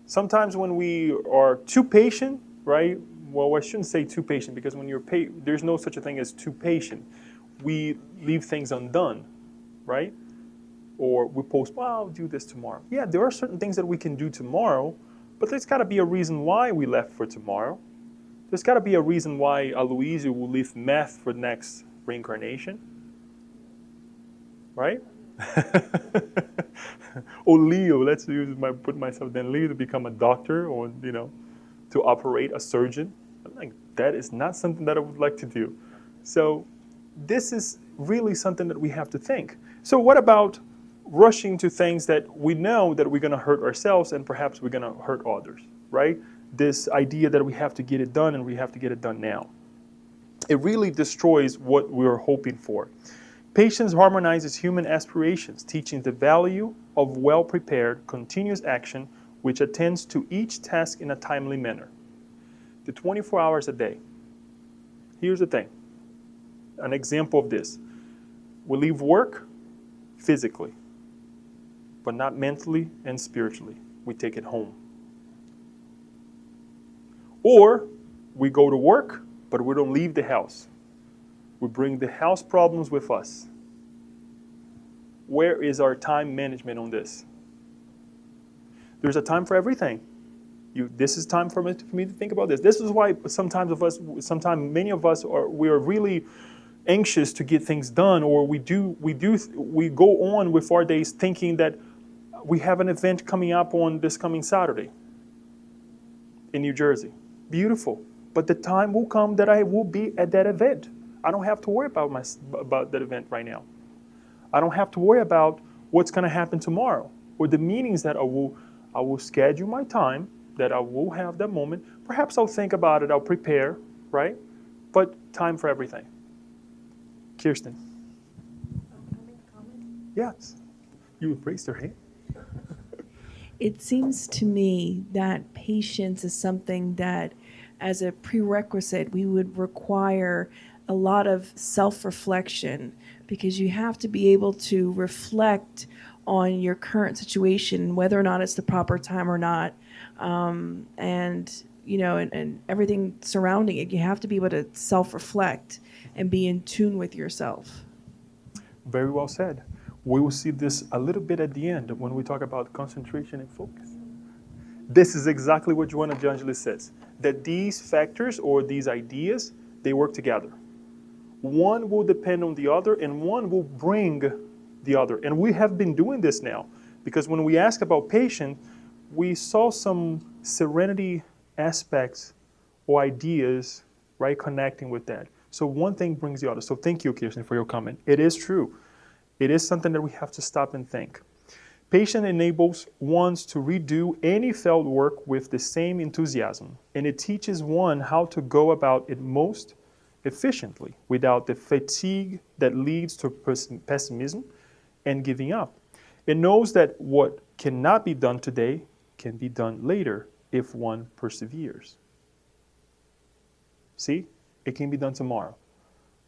Sometimes when we are too patient, right? Well, I shouldn't say too patient, because when you're there's no such a thing as too patient. We leave things undone, right? Or we postpone, I'll do this tomorrow. Yeah, there are certain things that we can do tomorrow, but there's got to be a reason why we left for tomorrow. There's got to be a reason why Aloysia will leave meth for the next reincarnation, right? Or Leo, let's put myself then, Leo to become a doctor, or to operate a surgeon. I'm like, that is not something that I would like to do. So this is really something that we have to think. So what about rushing to things that we know that we're going to hurt ourselves, and perhaps we're going to hurt others, right? This idea that we have to get it done, and we have to get it done now. It really destroys what we're hoping for. Patience harmonizes human aspirations, teaching the value of well-prepared, continuous action, which attends to each task in a timely manner. The 24 hours a day. Here's the thing. An example of this. We leave work physically, but not mentally and spiritually. We take it home. Or we go to work, but we don't leave the house. We bring the house problems with us. Where is our time management on this? There's a time for everything. This is time for me to think about this. This is why sometimes many of us we are really anxious to get things done, or we go on with our days thinking that we have an event coming up on this coming Saturday in New Jersey. Beautiful. But the time will come that I will be at that event. I don't have to worry about that event right now. I don't have to worry about what's going to happen tomorrow, or the meetings that I will schedule my time, that I will have that moment. Perhaps I'll think about it, I'll prepare, right? But time for everything. Kirsten. Can I make a comment? Yes. You raised your hand. It seems to me that patience is something that, as a prerequisite, we would require a lot of self-reflection, because you have to be able to reflect on your current situation, whether or not it's the proper time or not. and and everything surrounding it. You have to be able to self-reflect and be in tune with yourself. Very well said. We will see this a little bit at the end when we talk about concentration and focus. This is exactly what Joanna de Angelis says, that these factors or these ideas, they work together. One will depend on the other and one will bring the other. And we have been doing this now because when we ask about patience, we saw some serenity aspects or ideas, right, connecting with that. So one thing brings the other. So thank you, Kirsten, for your comment. It is true. It is something that we have to stop and think. Patience enables one to redo any failed work with the same enthusiasm, and it teaches one how to go about it most efficiently without the fatigue that leads to pessimism and giving up. It knows that what cannot be done today can be done later if one perseveres. See, it can be done tomorrow,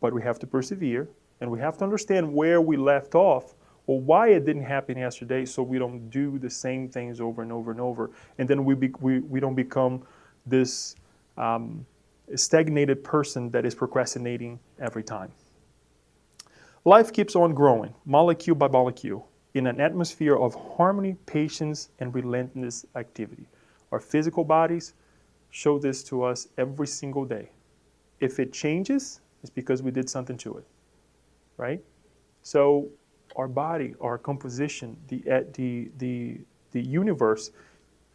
but we have to persevere and we have to understand where we left off or why it didn't happen yesterday so we don't do the same things over and over and over. And then we don't become this stagnated person that is procrastinating every time. Life keeps on growing, molecule by molecule, in an atmosphere of harmony, patience, and relentless activity. Our physical bodies show this to us every single day. If it changes, it's because we did something to it, right? So our body, our composition, the universe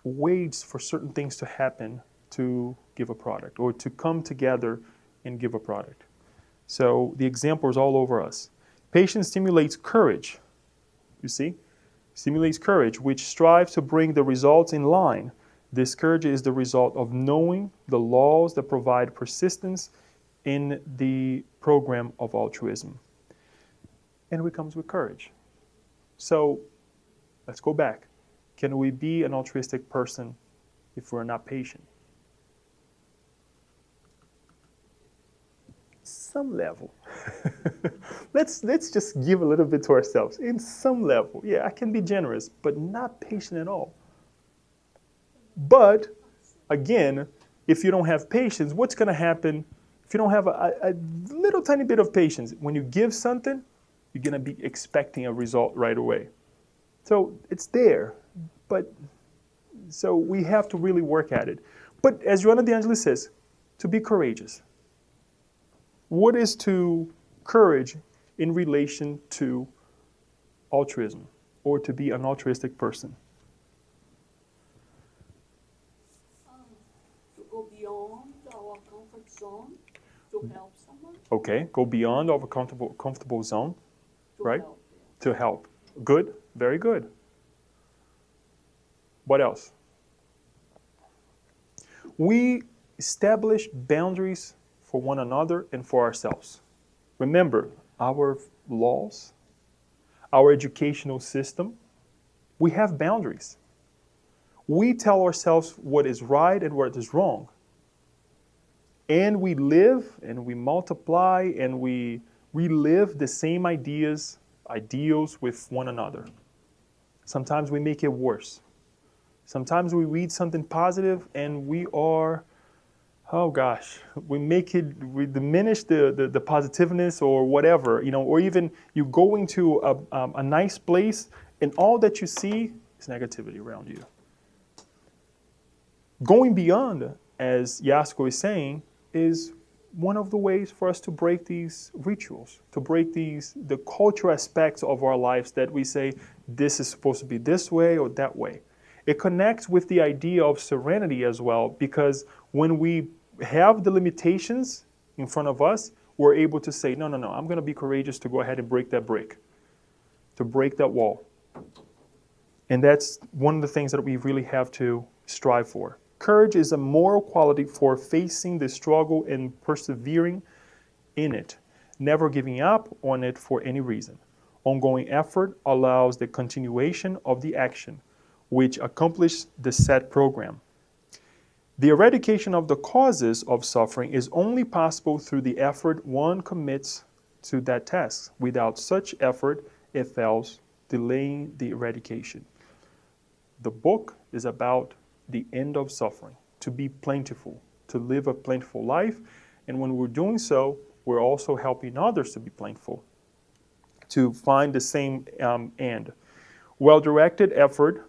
waits for certain things to happen to give a product or to come together and give a product. So the example is all over us. Patience stimulates courage, you see? Stimulates courage, which strives to bring the results in line. This courage is the result of knowing the laws that provide persistence in the program of altruism. And it comes with courage. So let's go back. Can we be an altruistic person if we're not patient? Some level. let's just give a little bit to ourselves. In some level, yeah, I can be generous, but not patient at all. But again, if you don't have patience, what's going to happen if you don't have a little tiny bit of patience? When you give something, you're going to be expecting a result right away. So it's there, but so we have to really work at it. But as Joanna de Angelis says, to be courageous. What is to courage in relation to altruism or to be an altruistic person? To go beyond our comfort zone to help someone. Okay, go beyond our comfortable zone, right? Help, yeah. To help. Good, very good. What else? We establish boundaries for one another and for ourselves. Remember, our laws, our educational system, we have boundaries. We tell ourselves what is right and what is wrong. And we live and we multiply and we relive the same ideals with one another. Sometimes we make it worse. Sometimes we read something positive and we are, oh gosh, we diminish the positiveness or whatever, or even you go into a nice place and all that you see is negativity around you. Going beyond, as Yasko is saying, is one of the ways for us to break these rituals, to break the cultural aspects of our lives that we say, this is supposed to be this way or that way. It connects with the idea of serenity as well, because when we have the limitations in front of us, we're able to say, no, I'm going to be courageous to go ahead and break that brick, to break that wall. And that's one of the things that we really have to strive for. Courage is a moral quality for facing the struggle and persevering in it, never giving up on it for any reason. Ongoing effort allows the continuation of the action, which accomplishes the set program. The eradication of the causes of suffering is only possible through the effort one commits to that task. Without such effort, it fails, delaying the eradication. The book is about the end of suffering, to be plentiful, to live a plentiful life. And when we're doing so, we're also helping others to be plentiful, to find the same end. Well-directed effort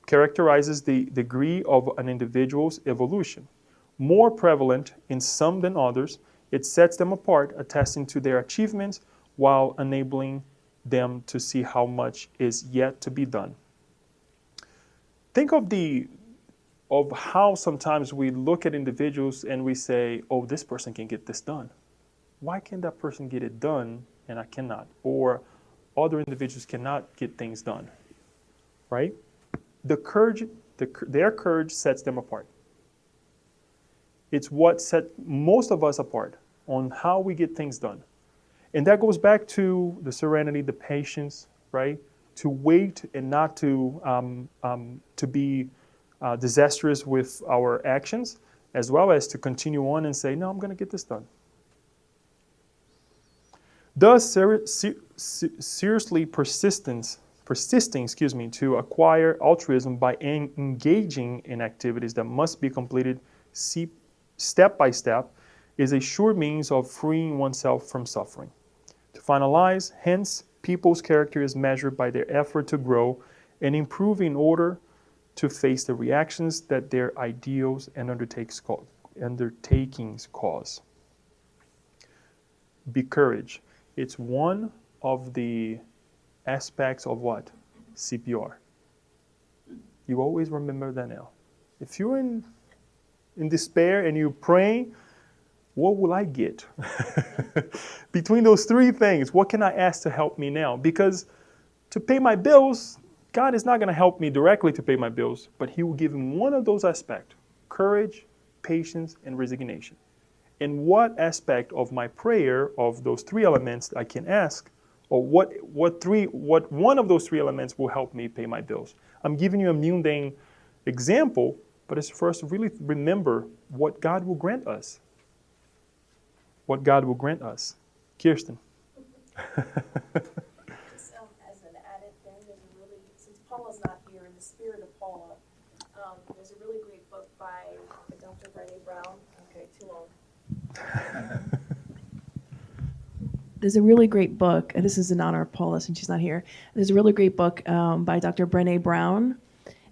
characterizes the degree of an individual's evolution. More prevalent in some than others, it sets them apart, attesting to their achievements while enabling them to see how much is yet to be done. Think of how sometimes we look at individuals and we say, oh, this person can get this done. Why can that person get it done and I cannot? Or other individuals cannot get things done, right? Their courage sets them apart. It's what set most of us apart on how we get things done. And that goes back to the serenity, the patience, right? To wait and not to be disastrous with our actions, as well as to continue on and say, no, I'm going to get this done. Thus, seriously persisting, to acquire altruism by engaging in activities that must be completed step by step is a sure means of freeing oneself from suffering. To finalize, hence, people's character is measured by their effort to grow and improve in order to face the reactions that their ideals and undertakings cause. Be courage. It's one of the aspects of what? CPR. You always remember that now. If you're in despair and you pray, what will I get? Between those three things, what can I ask to help me now? Because to pay my bills, God is not going to help me directly to pay my bills, but He will give me one of those aspects: courage, patience, and resignation. And what aspect of my prayer, of those three elements, I can ask, or what one of those three elements will help me pay my bills? I'm giving you a mundane example, but it's for us to really remember what God will grant us. What God will grant us. Kirsten. Just as an added thing, there's a really, since Paula's not here, in the spirit of Paula, there's a really great book by Dr. Brené Brown. Okay, too long. There's a really great book, and this is in honor of Paula since she's not here. There's a really great book by Dr. Brené Brown,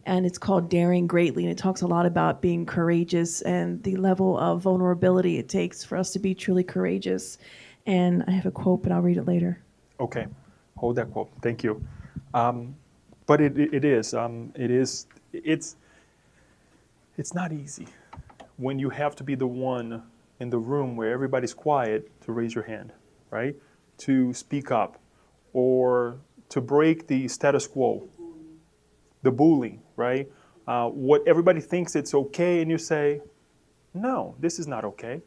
and it's called Daring Greatly, and it talks a lot about being courageous and the level of vulnerability it takes for us to be truly courageous. And I have a quote, but I'll read it later. Okay, hold that quote. Thank you. But it's not easy when you have to be the one in the room where everybody's quiet to raise your hand, right? To speak up, or to break the status quo, the bullying, right? What everybody thinks it's okay, and you say, no, this is not okay.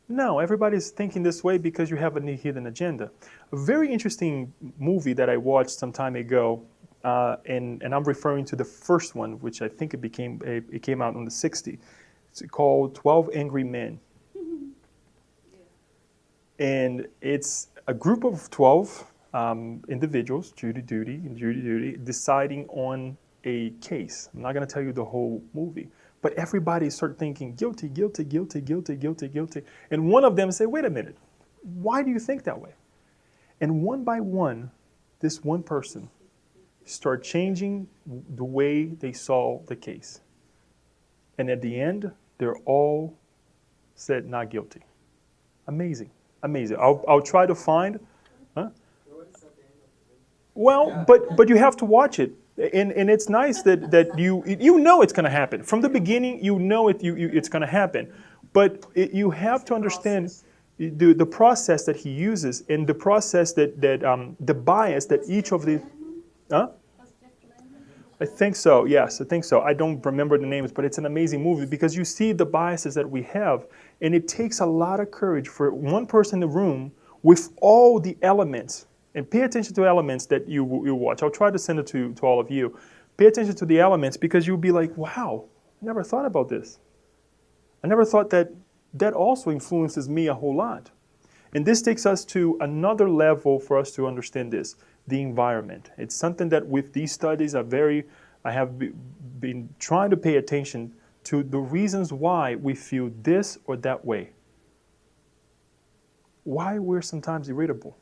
No, everybody's thinking this way because you have a hidden agenda. A very interesting movie that I watched some time ago, and I'm referring to the first one, which I think it came out in the 60s. It's called 12 Angry Men. And it's a group of 12 individuals, Judy, deciding on a case. I'm not going to tell you the whole movie, but everybody started thinking guilty, guilty, guilty, guilty, guilty, guilty. And one of them said, wait a minute, why do you think that way? And one by one, this one person started changing the way they saw the case. And at the end, they're all said not guilty. Amazing. Amazing. I'll try to find. Huh? Well, but you have to watch it, and it's nice that you know it's going to happen from the beginning. You know it's going to happen, but you have to understand the process that he uses, and the process that the bias that each of the. Huh? I think so. Yes, I think so. I don't remember the names, but it's an amazing movie because you see the biases that we have, and it takes a lot of courage for one person in the room with all the elements. And pay attention to elements that you watch. I'll try to send it to all of you. Pay attention to the elements because you'll be like, wow, I never thought about this. I never thought that also influences me a whole lot. And this takes us to another level for us to understand this. The environment. It's something that with these studies are very I have been trying to pay attention to the reasons why we feel this or that way. Why we're sometimes irritable.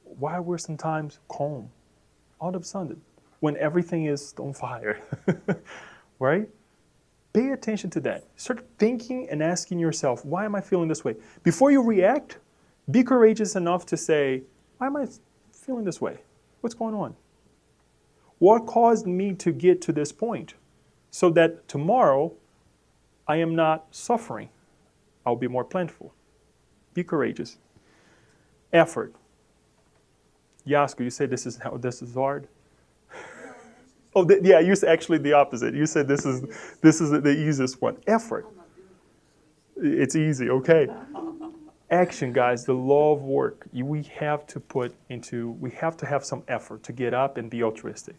Why we're sometimes calm. All of a sudden, when everything is on fire. Right? Pay attention to that. Start thinking and asking yourself, why am I feeling this way? Before you react, be courageous enough to say, why am I feeling this way? What's going on? What caused me to get to this point? So that tomorrow, I am not suffering. I'll be more plentiful. Be courageous. Effort. Yasko, you say this is hard? Oh, yeah, you said actually the opposite. You said this is the easiest one. Effort. It's easy, okay. Action, guys, the law of work. We have to have some effort to get up and be altruistic.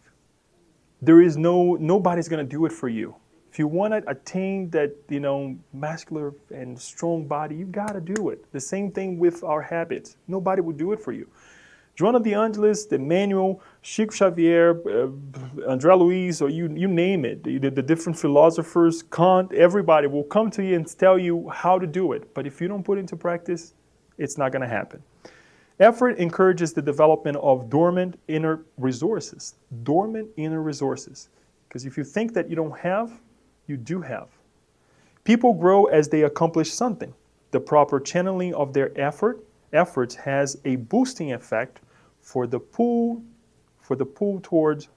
Nobody's going to do it for you. If you want to attain that, muscular and strong body, you got to do it. The same thing with our habits. Nobody will do it for you. Joanna de Angelis, Emmanuel, Chico Xavier, André Luiz, or you name it, the different philosophers, Kant, everybody will come to you and tell you how to do it. But if you don't put it into practice, it's not going to happen. Effort encourages the development of dormant inner resources. Dormant inner resources. Because if you think that you don't have, you do have. People grow as they accomplish something. The proper channeling of their efforts has a boosting effect for the pull towards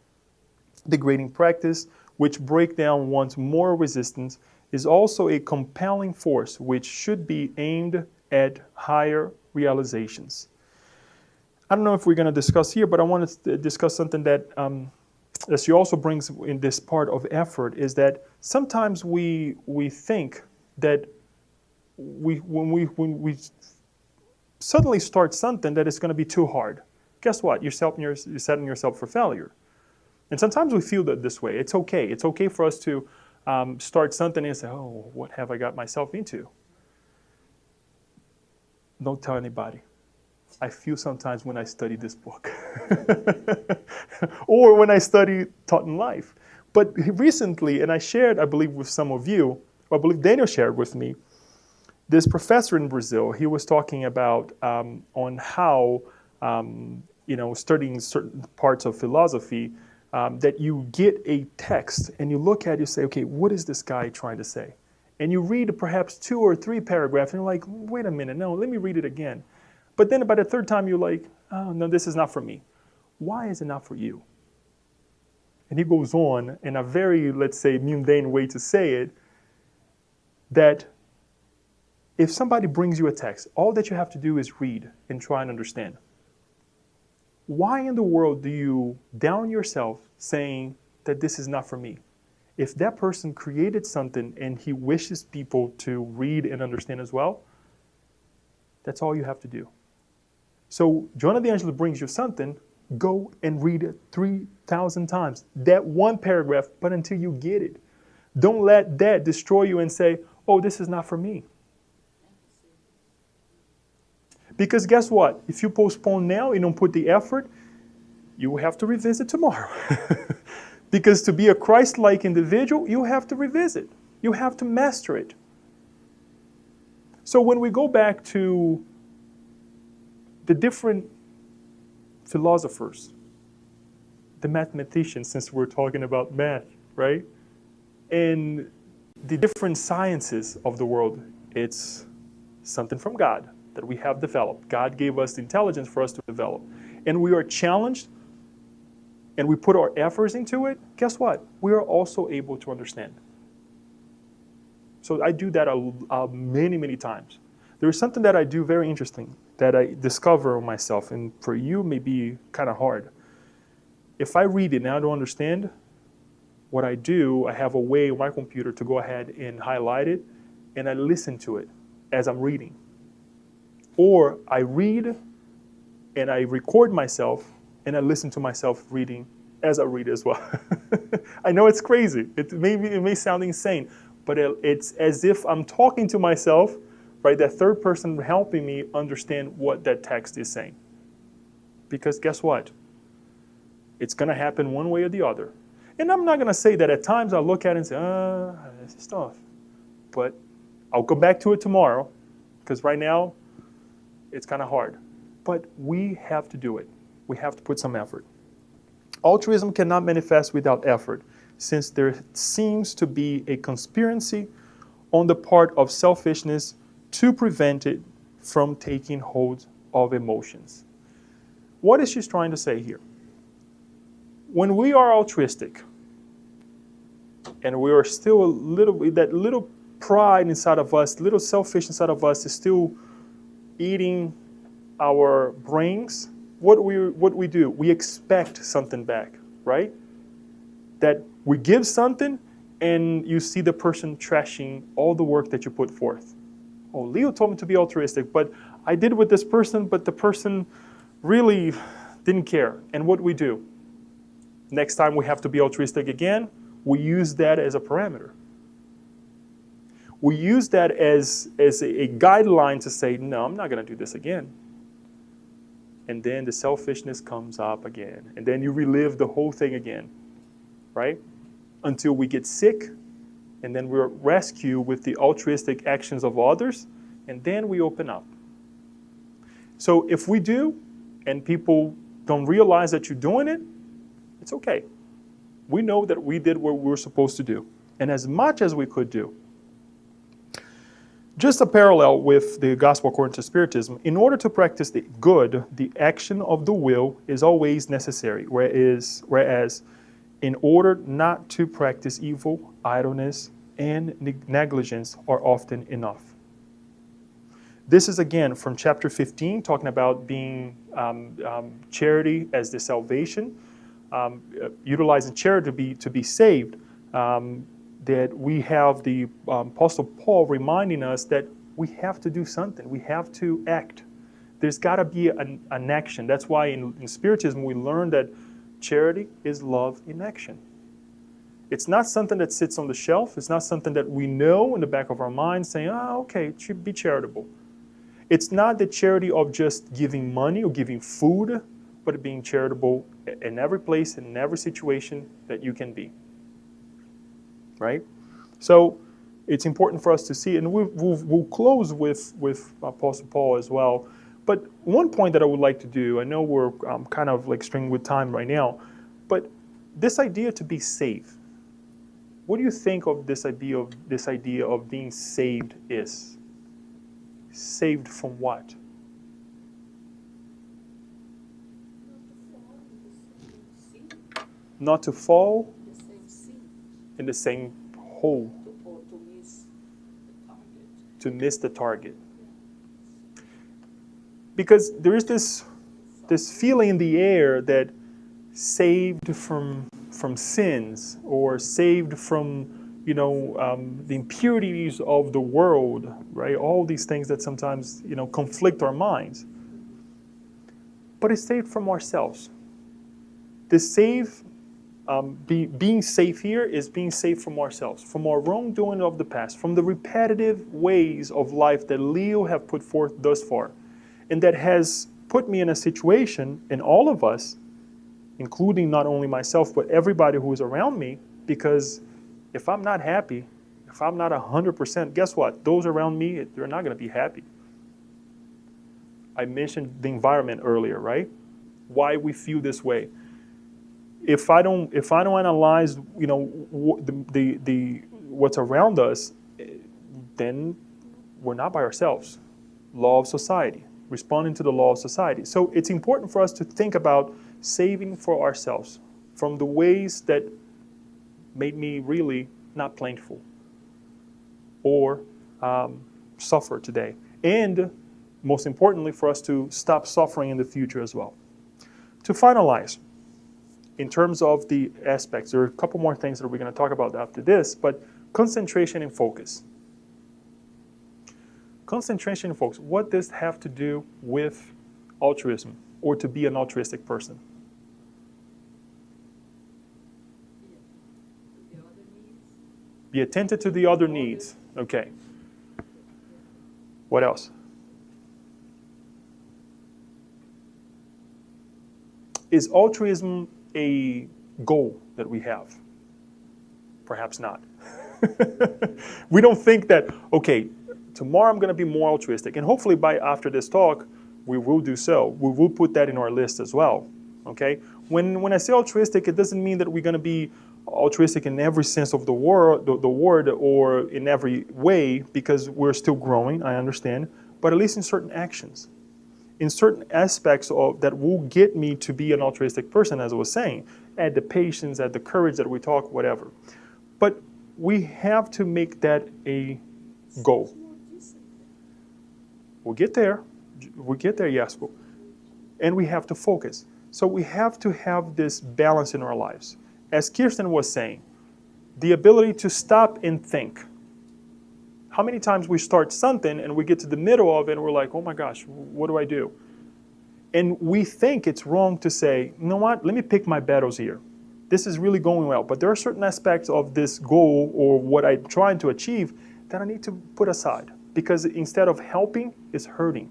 degrading practice, which break down one's moral resistance, is also a compelling force which should be aimed at higher realizations. I don't know if we're going to discuss here, but I want to discuss something that she also brings in this part of effort, is that sometimes we think that when we suddenly start something that is going to be too hard. Guess what? You're setting yourself for failure. And sometimes we feel that this way. It's okay. It's okay for us to start something and say, oh, what have I got myself into? Don't tell anybody. I feel sometimes when I study this book. Or when I study Taught in Life. But recently, and I shared, I believe, with some of you, I believe Daniel shared with me, this professor in Brazil, he was talking about on how, studying certain parts of philosophy, that you get a text and you look at it, you say, okay, what is this guy trying to say? And you read perhaps 2 or 3 paragraphs and you're like, wait a minute, no, let me read it again. But then by the third time you're like, oh, no, this is not for me. Why is it not for you? And he goes on in a very, let's say, mundane way to say it, that if somebody brings you a text, all that you have to do is read and try and understand. Why in the world do you down yourself saying that this is not for me? If that person created something and he wishes people to read and understand as well, that's all you have to do. So Joanna de Angelis brings you something, go and read it 3,000 times. That one paragraph, but until you get it. Don't let that destroy you and say, oh, this is not for me. Because guess what? If you postpone now and don't put the effort, you will have to revisit tomorrow. Because to be a Christ-like individual, you have to revisit. You have to master it. So when we go back to the different philosophers, the mathematicians, since we're talking about math, right? And the different sciences of the world, it's something from God that we have developed. God gave us the intelligence for us to develop. And we are challenged and we put our efforts into it, guess what? We are also able to understand. So I do that many, many times. There is something that I do very interesting that I discover myself, and for you may be kind of hard. If I read it and I don't understand, what I do, I have a way on my computer to go ahead and highlight it, and I listen to it as I'm reading. Or I read and I record myself and I listen to myself reading as I read as well. I know it's crazy. It may sound insane, but it's as if I'm talking to myself, right? That third person helping me understand what that text is saying. Because guess what? It's going to happen one way or the other. And I'm not going to say that at times I look at it and say, this is tough. But I'll go back to it tomorrow, because right now it's kind of hard. But we have to do it. We have to put some effort. Altruism cannot manifest without effort, since there seems to be a conspiracy on the part of selfishness to prevent it from taking hold of emotions. What is she trying to say here? When we are altruistic, and we are still a little, that little pride inside of us, little selfish inside of us is still eating our brains, what we do, we expect something back, right? That we give something and you see the person trashing all the work that you put forth. Oh, Leo told me to be altruistic, but I did with this person, but the person really didn't care. And what we do? Next time we have to be altruistic again, we use that as a parameter. We use that as a guideline to say, no, I'm not going to do this again. And then the selfishness comes up again. And then you relive the whole thing again, right? Until we get sick, and then we're rescued with the altruistic actions of others, and then we open up. So if we do, and people don't realize that you're doing it, it's okay. We know that we did what we were supposed to do, and as much as we could do. Just a parallel with the Gospel according to Spiritism, in order to practice the good, the action of the will is always necessary, whereas in order not to practice evil, idleness and negligence are often enough. This is again from chapter 15, talking about being charity as the salvation, utilizing charity to be saved. That we have the Apostle Paul reminding us that we have to do something. We have to act. There's got to be an action. That's why in Spiritism we learn that charity is love in action. It's not something that sits on the shelf. It's not something that we know in the back of our mind saying, okay, it should be charitable. It's not the charity of just giving money or giving food, but being charitable in every place, in every situation that you can be. Right? So it's important for us to see, and we'll close with Apostle Paul as well. But one point that I would like to do, I know we're kind of like stringing with time right now, but this idea to be saved. What do you think of this idea of being saved is? Saved from what? Not to fall in the same hole. To miss the target. Because there is this feeling in the air that saved from sins, or saved from the impurities of the world, right? All these things that sometimes conflict our minds. But it's saved from ourselves. Being safe here is being safe from ourselves, from our wrongdoing of the past, from the repetitive ways of life that Leo have put forth thus far, and that has put me in a situation, and all of us, including not only myself, but everybody who is around me, because if I'm not happy, if I'm not 100%, guess what? Those around me, they're not going to be happy. I mentioned the environment earlier, right? Why we feel this way. If I don't analyze, what's around us, then we're not by ourselves. Law of society, responding to the law of society. So it's important for us to think about saving for ourselves from the ways that made me really not plentiful or suffer today. And most importantly, for us to stop suffering in the future as well. To finalize, in terms of the aspects, there are a couple more things that we're going to talk about after this, but concentration and focus. Concentration and focus. What does this have to do with altruism, or to be an altruistic person? Be attentive to the other needs. Okay. What else? Is altruism a goal that we have? Perhaps not. We don't think that, okay, tomorrow I'm going to be more altruistic. And hopefully by after this talk, we will do so. We will put that in our list as well. Okay? When I say altruistic, it doesn't mean that we're going to be altruistic in every sense of the word or in every way, because we're still growing, I understand, but at least in certain actions, in certain aspects of that will get me to be an altruistic person, as I was saying, add the patience, add the courage that we talk, whatever. But we have to make that a goal. We'll get there. We'll get there, Yasko. And we have to focus. So we have to have this balance in our lives. As Kirsten was saying, the ability to stop and think. How many times we start something and we get to the middle of it and we're like, oh my gosh, what do I do? And we think it's wrong to say, you know what, let me pick my battles here. This is really going well, but there are certain aspects of this goal or what I'm trying to achieve that I need to put aside, because instead of helping, it's hurting.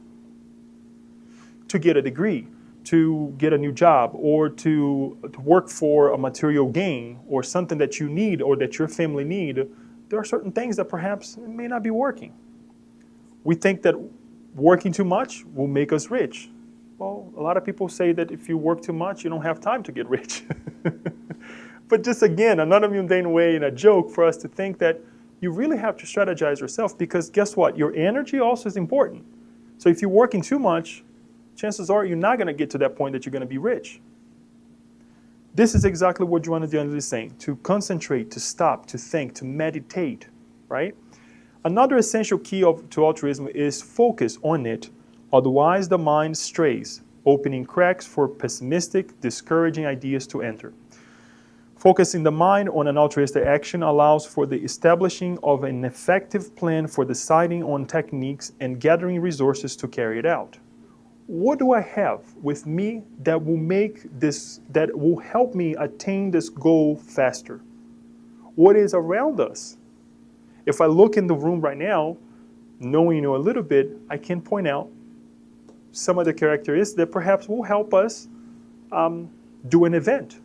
To get a degree, to get a new job, or to work for a material gain, or something that you need or that your family need, there are certain things that perhaps may not be working. We think that working too much will make us rich. Well, a lot of people say that if you work too much, you don't have time to get rich. But just again, another mundane way and a joke for us to think that you really have to strategize yourself, because guess what? Your energy also is important. So if you're working too much, chances are you're not going to get to that point that you're going to be rich. This is exactly what Joanna de Angelis is saying, to concentrate, to stop, to think, to meditate, right? Another essential key to altruism is focus on it, otherwise the mind strays, opening cracks for pessimistic, discouraging ideas to enter. Focusing the mind on an altruistic action allows for the establishing of an effective plan for deciding on techniques and gathering resources to carry it out. What do I have with me that will help me attain this goal faster? What is around us? If I look in the room right now, knowing you a little bit, I can point out some of the characteristics that perhaps will help us do an event,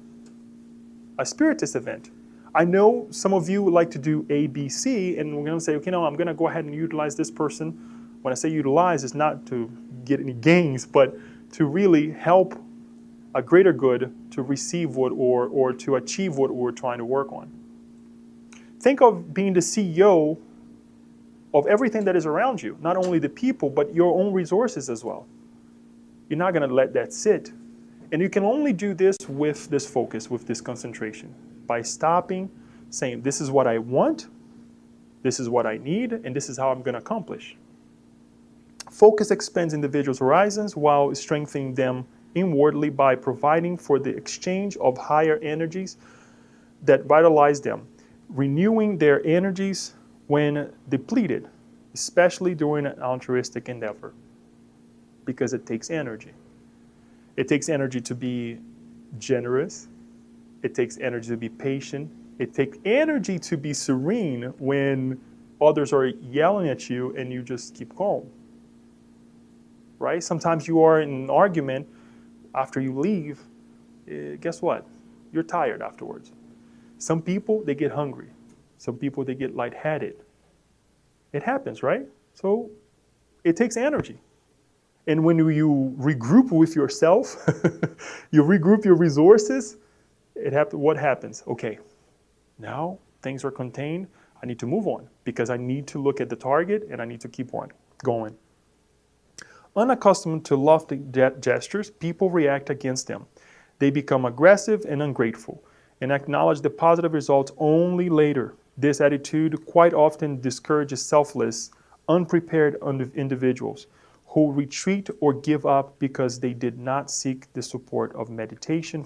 a spiritist event. I know some of you would like to do A, B, C, and we're going to say, okay, no, I'm going to go ahead and utilize this person. When I say utilize, it's not to get any gains, but to really help a greater good to receive what or to achieve what we're trying to work on. Think of being the CEO of everything that is around you, not only the people, but your own resources as well. You're not going to let that sit. And you can only do this with this focus, with this concentration, by stopping, saying, this is what I want, this is what I need, and this is how I'm going to accomplish. Focus expands individuals' horizons while strengthening them inwardly by providing for the exchange of higher energies that vitalize them, renewing their energies when depleted, especially during an altruistic endeavor, because it takes energy. It takes energy to be generous. It takes energy to be patient. It takes energy to be serene when others are yelling at you and you just keep calm. Right? Sometimes you are in an argument, after you leave, guess what? You're tired afterwards. Some people, they get hungry. Some people, they get lightheaded. It happens, right? So it takes energy. And when you regroup with yourself, you regroup your resources, what happens? Okay, now things are contained. I need to move on because I need to look at the target and I need to keep on going. Unaccustomed to lofty gestures, people react against them. They become aggressive and ungrateful and acknowledge the positive results only later. This attitude quite often discourages selfless, unprepared individuals who retreat or give up because they did not seek the support of medication,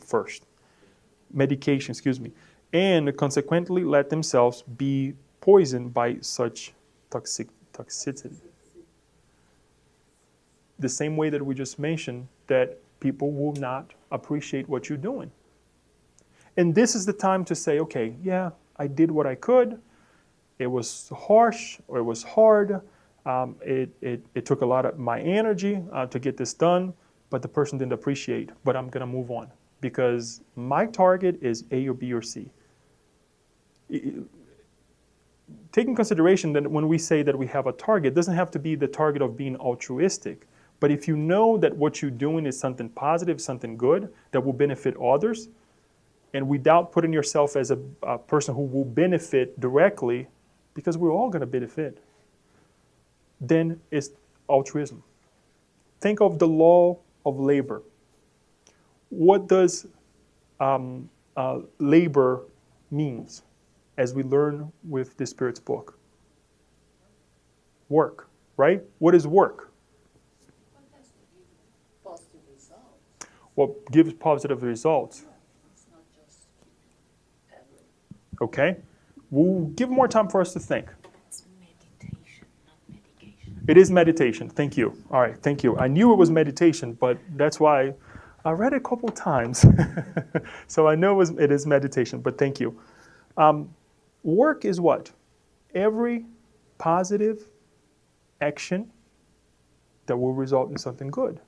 and consequently let themselves be poisoned by such toxicity. The same way that we just mentioned, that people will not appreciate what you're doing. And this is the time to say, okay, yeah, I did what I could. It was harsh or it was hard. It took a lot of my energy to get this done, but the person didn't appreciate. But I'm going to move on because my target is A or B or C. take in consideration that when we say that we have a target, it doesn't have to be the target of being altruistic. But if you know that what you're doing is something positive, something good, that will benefit others, and without putting yourself as a person who will benefit directly, because we're all going to benefit, then it's altruism. Think of the law of labor. What does labor means, as we learn with the Spirit's book? Work, right? What is work? What has to give positive results? What gives positive results? It's not just keep average. Okay? We'll give more time for us to think. It's meditation, not medication. It is meditation. Thank you. All right, thank you. I knew it was meditation, but that's why I read it a couple times. So I know it is meditation, but thank you. Work is what? Every positive action that will result in something good.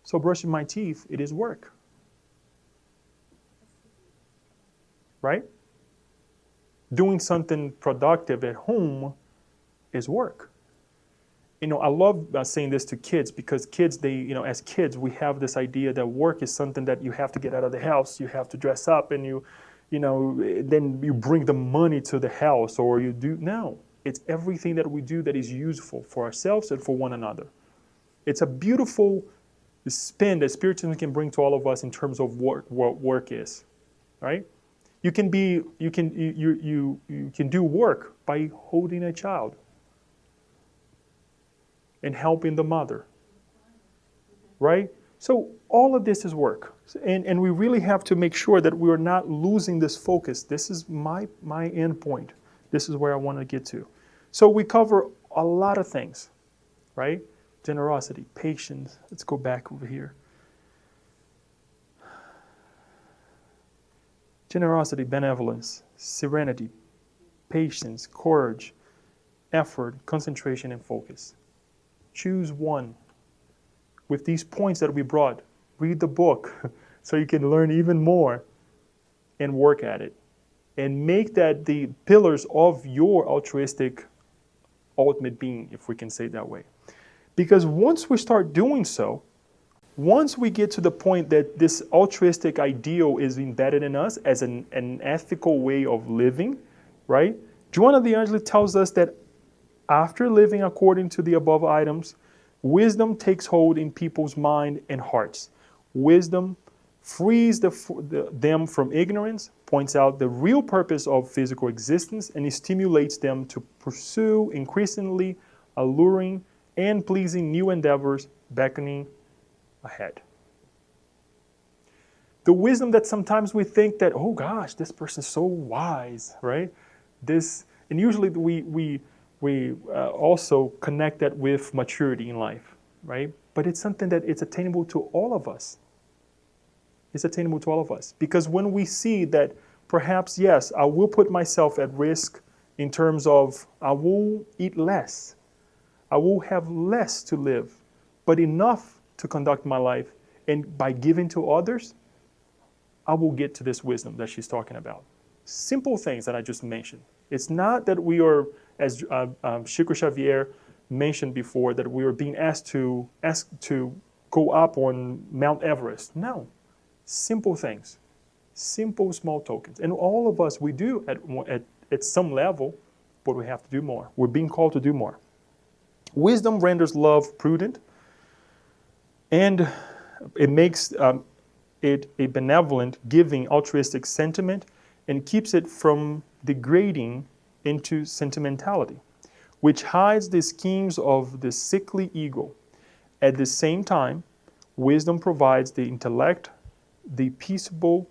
So brushing my teeth, it is work. Right? Doing something productive at home is work. You know, I love saying this to kids, because kids, as kids, we have this idea that work is something that you have to get out of the house, you have to dress up, and then you bring the money to the house, or you do. No, it's everything that we do that is useful for ourselves and for one another. It's a beautiful spin that Spiritism can bring to all of us in terms of what work is, right? You can do work by holding a child and helping the mother, right? So all of this is work, and we really have to make sure that we're not losing this focus. This is my end point. This is where I want to get to. So we cover a lot of things, right? Generosity, patience. Let's go back over here. Generosity, benevolence, serenity, patience, courage, effort, concentration, and focus. Choose one. With these points that we brought, read the book so you can learn even more and work at it. And make that the pillars of your altruistic ultimate being, if we can say it that way. Because once we start doing so, once we get to the point that this altruistic ideal is embedded in us as an ethical way of living, right? Joanna de Angelis tells us that after living according to the above items, wisdom takes hold in people's mind and hearts. Wisdom frees them from ignorance, points out the real purpose of physical existence, and stimulates them to pursue increasingly alluring and pleasing new endeavors, beckoning ahead. The wisdom that sometimes we think that, oh gosh, this person's so wise, right? And usually we also connect that with maturity in life, right? But it's something that it's attainable to all of us. It's attainable to all of us. Because when we see that perhaps, yes, I will put myself at risk in terms of I will eat less. I will have less to live, but enough to conduct my life. And by giving to others, I will get to this wisdom that she's talking about. Simple things that I just mentioned. It's not that we are, as Chico Xavier mentioned before, that we are being asked to go up on Mount Everest. No. Simple things. Simple, small tokens. And all of us, we do at some level, but we have to do more. We're being called to do more. Wisdom renders love prudent, and it makes it a benevolent, giving, altruistic sentiment, and keeps it from degrading into sentimentality, which hides the schemes of the sickly ego. At the same time, wisdom provides the intellect the peaceable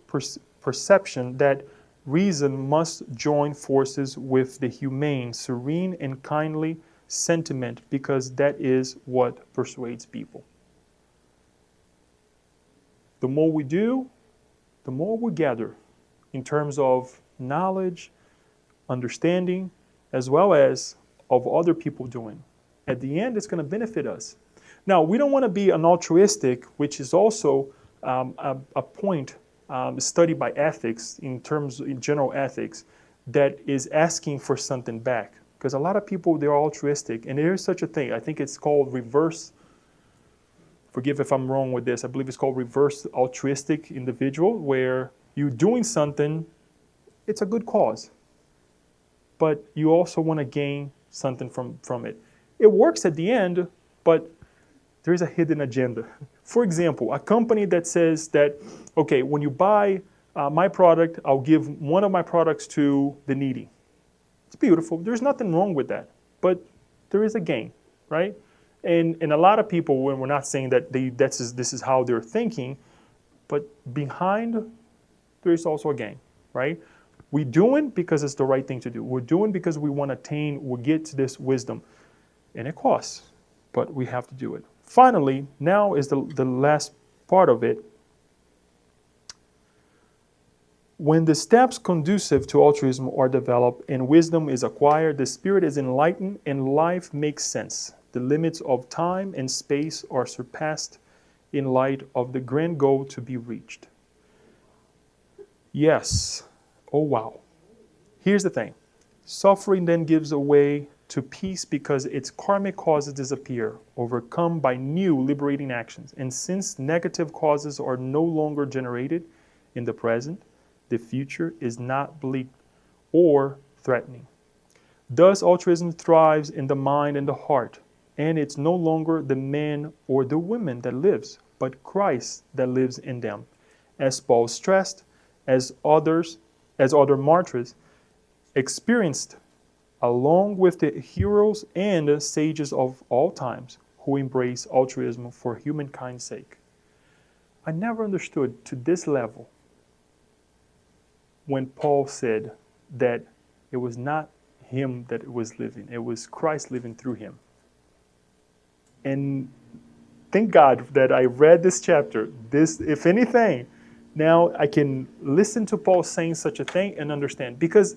perception that reason must join forces with the humane, serene, and kindly sentiment, because that is what persuades people. The more we do, the more we gather in terms of knowledge, understanding, as well as of other people doing. At the end, it's going to benefit us. Now, we don't want to be an altruistic, which is also a point studied by ethics in general ethics, that is asking for something back. Because a lot of people, they're altruistic, and there is such a thing. I think it's called reverse, forgive if I'm wrong with this, I believe it's called reverse altruistic individual, where you're doing something, it's a good cause, but you also want to gain something from it. It works at the end, but there's a hidden agenda. For example, a company that says that, okay, when you buy my product, I'll give one of my products to the needy. It's beautiful. There's nothing wrong with that, but there is a gain, right? And a lot of people, when we're not saying that this is how they're thinking, but behind there is also a gain, right? We're doing because it's the right thing to do. We're doing because we want to we get to this wisdom, and it costs, but we have to do it. Finally, now is the last part of it. When the steps conducive to altruism are developed and wisdom is acquired, the spirit is enlightened and life makes sense. The limits of time and space are surpassed in light of the grand goal to be reached. Yes. Oh, wow. Here's the thing. Suffering then gives way to peace because its karmic causes disappear, overcome by new liberating actions. And since negative causes are no longer generated in the present, the future is not bleak or threatening. Thus, altruism thrives in the mind and the heart, and it's no longer the man or the woman that lives, but Christ that lives in them. As Paul stressed, as other martyrs experienced, along with the heroes and sages of all times who embrace altruism for humankind's sake. I never understood to this level when Paul said that it was not him that was living, it was Christ living through him. And thank God that I read this chapter. This, if anything, now I can listen to Paul saying such a thing and understand. Because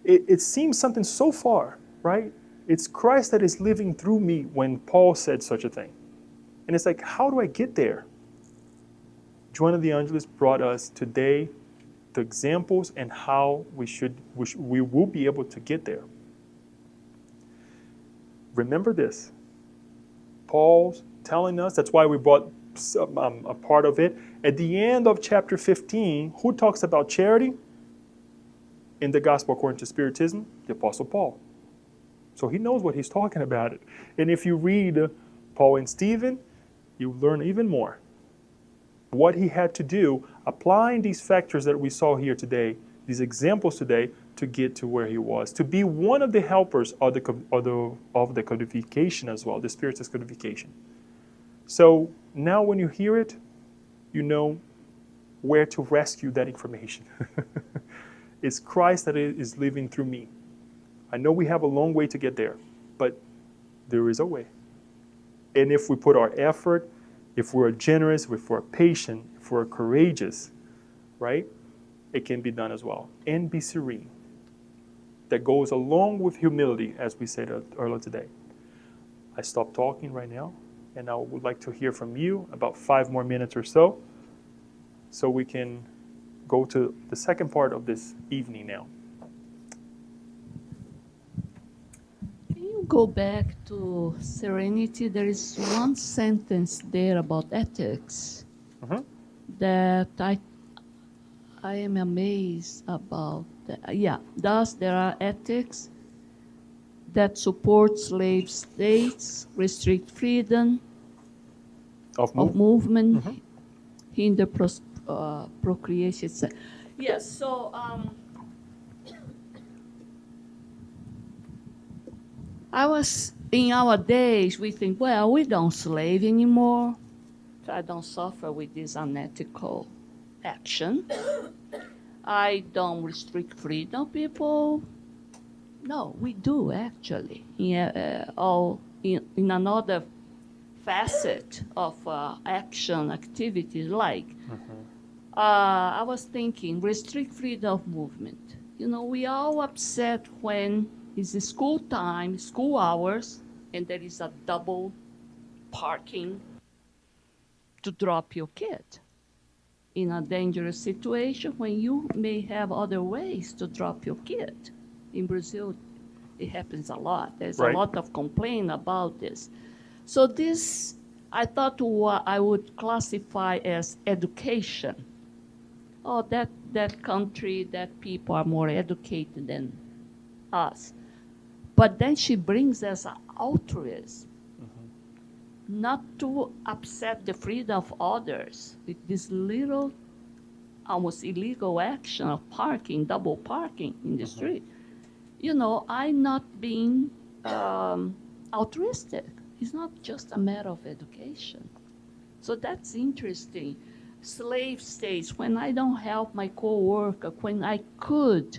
it seems something so far, right? It's Christ that is living through me when Paul said such a thing. And it's like, how do I get there? Joanna de Angelis brought us today the examples and how we will be able to get there. Remember this. Paul's telling us, that's why we brought a part of it. At the end of chapter 15, who talks about charity in the Gospel according to Spiritism? The Apostle Paul. So he knows what he's talking about it. And if you read Paul and Stephen, you learn even more. What he had to do, applying these factors that we saw here today, these examples today, to get to where he was, to be one of the helpers of the codification as well, the Spiritist codification. So now when you hear it, you know where to rescue that information. It's Christ that is living through me. I know we have a long way to get there, but there is a way. And if we put our effort, if we're generous, if we're patient, if we're courageous, right, it can be done as well. And be serene. That goes along with humility, as we said earlier today. I stop talking right now, and I would like to hear from you about 5 more minutes or so we can go to the second part of this evening now. Can you go back to Serenity? There is one sentence there about ethics that I am amazed about. Yeah, thus there are ethics that support slave states, restrict freedom of movement, hinder procreation. Yes, so in our days, we think, well, we don't slave anymore. I don't suffer with this unethical action. I don't restrict freedom, people. No, we do actually. In another facet of action activities, like I was thinking, restrict freedom of movement. You know, we all upset when it's school time, school hours, and there is a double parking to drop your kid. in a dangerous situation when you may have other ways to drop your kid. In Brazil, it happens a lot. There's a Right. lot of complaint about this. So this, I thought what I would classify as education. Oh, that country, that people are more educated than us. But then she brings us altruism, not to upset the freedom of others with this little, almost illegal action of parking, double parking in the street. You know, I'm not being altruistic. It's not just a matter of education. So that's interesting. Slave states, when I don't help my coworker, when I could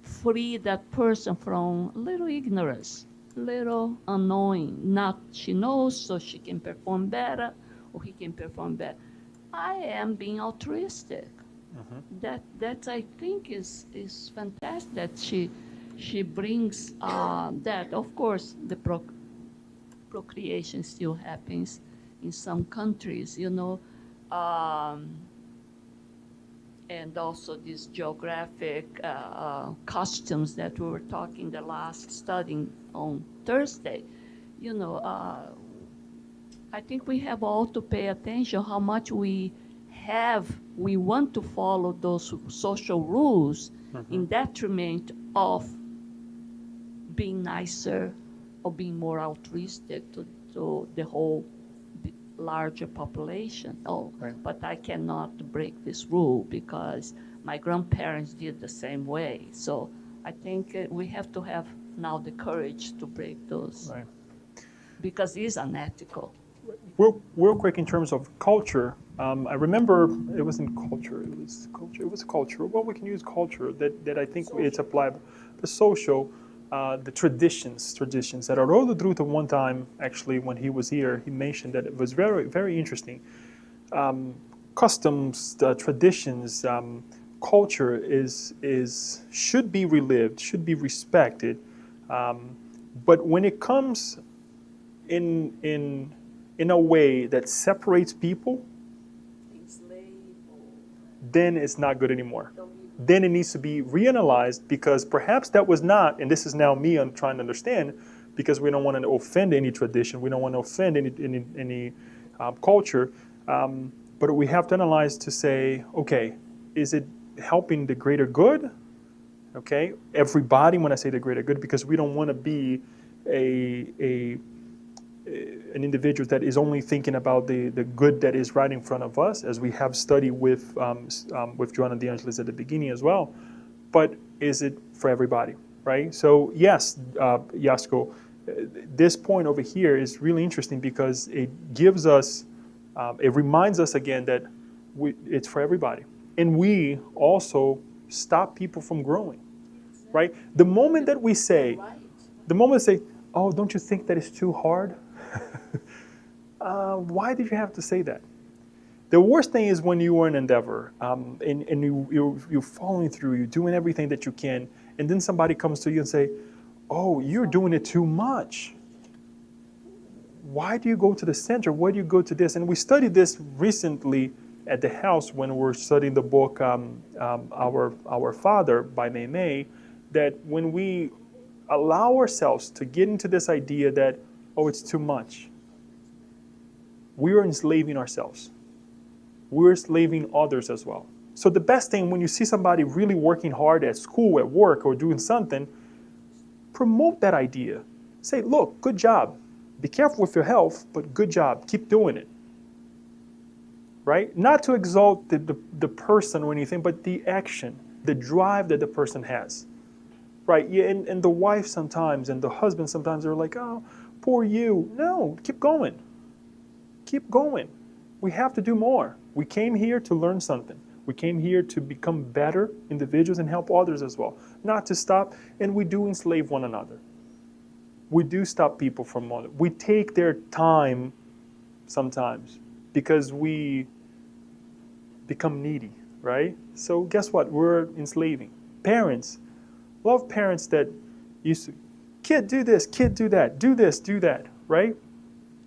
free that person from little ignorance, little unknowing, not she knows so she can perform better or he can perform better. I am being altruistic. That I think is fantastic that she brings that. Of course, the procreation still happens in some countries, you know, and also these geographic customs that we were talking the last study on Thursday. You know, I think we have all to pay attention how much we want to follow those social rules in detriment of being nicer or being more altruistic to the whole larger population. Oh, Right. but I cannot break this rule because my grandparents did the same way. So I think we have to have now the courage to break those Right. because it's unethical. Real quick in terms of culture, I remember it wasn't culture, it was culture. It was culture. Well, we can use culture that I think it's applicable. The social, the traditions that Haroldo Druta one time, actually, when he was here, he mentioned that it was very, very interesting. Customs, traditions, culture should be relived, should be respected. But when it comes in a way that separates people, then it's not good anymore. Then it needs to be reanalyzed because perhaps that was not, and this is now me I'm trying to understand, because we don't want to offend any tradition, we don't want to offend any culture, but we have to analyze to say, okay, is it helping the greater good? Okay, everybody, when I say the greater good, because we don't want to be an individual that is only thinking about the good that is right in front of us, as we have studied with Joanna de Angelis at the beginning as well. But is it for everybody, right? So yes, Yasko, this point over here is really interesting because it gives us, it reminds us again that it's for everybody. And we also stop people from growing, right? The moment that we say, oh, don't you think that is too hard? Why did you have to say that? The worst thing is when you are in endeavor and you're following through, you're doing everything that you can, and then somebody comes to you and say, oh, you're doing it too much. Why do you go to the center? Why do you go to this? And we studied this recently at the house when we're studying the book Our Father by Mei Mei, that when we allow ourselves to get into this idea that, oh, it's too much, we are enslaving ourselves. We're enslaving others as well. So the best thing when you see somebody really working hard at school, at work, or doing something, promote that idea. Say, look, good job. Be careful with your health, but good job. Keep doing it. Right? Not to exalt the person or anything, but the action, the drive that the person has. Right? Yeah, and the wife sometimes and the husband sometimes are like, oh, poor you. No, keep going. Keep going. We have to do more. We came here to learn something. We came here to become better individuals and help others as well. Not to stop, and we do enslave one another. We do stop people from others. We take their time sometimes because we become needy, right? So guess what? We're enslaving. Parents, love parents that used to, kid, do this, kid, do that, do this, do that, right?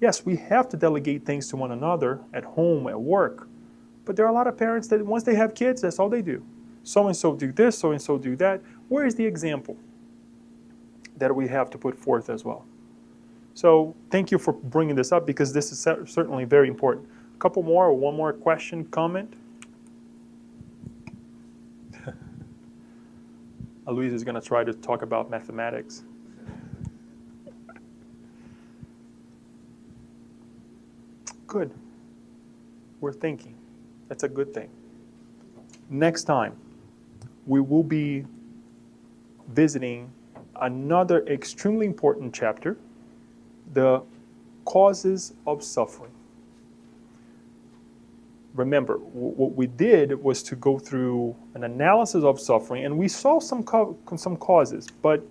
Yes, we have to delegate things to one another at home, at work, But there are a lot of parents that once they have kids, that's all they do. So-and-so do this, so-and-so do that. Where is the example that we have to put forth as well? So thank you for bringing this up, because this is certainly very important. A couple more, or one more question, comment? Aloise is going to try to talk about mathematics. Good. We're thinking. That's a good thing. Next time, we will be visiting another extremely important chapter, the causes of suffering. Remember, what we did was to go through an analysis of suffering, and we saw some causes, but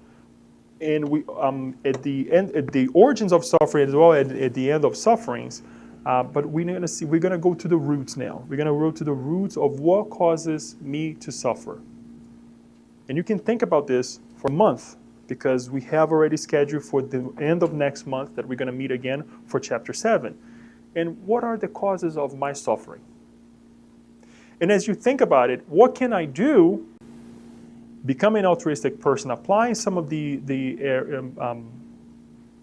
at the origins of suffering as well, at the end of sufferings. But we're going to go to the roots now. We're going to go to the roots of what causes me to suffer. And you can think about this for a month, because we have already scheduled for the end of next month that we're going to meet again for chapter 7. And what are the causes of my suffering? And as you think about it, what can I do, become an altruistic person, applying some of the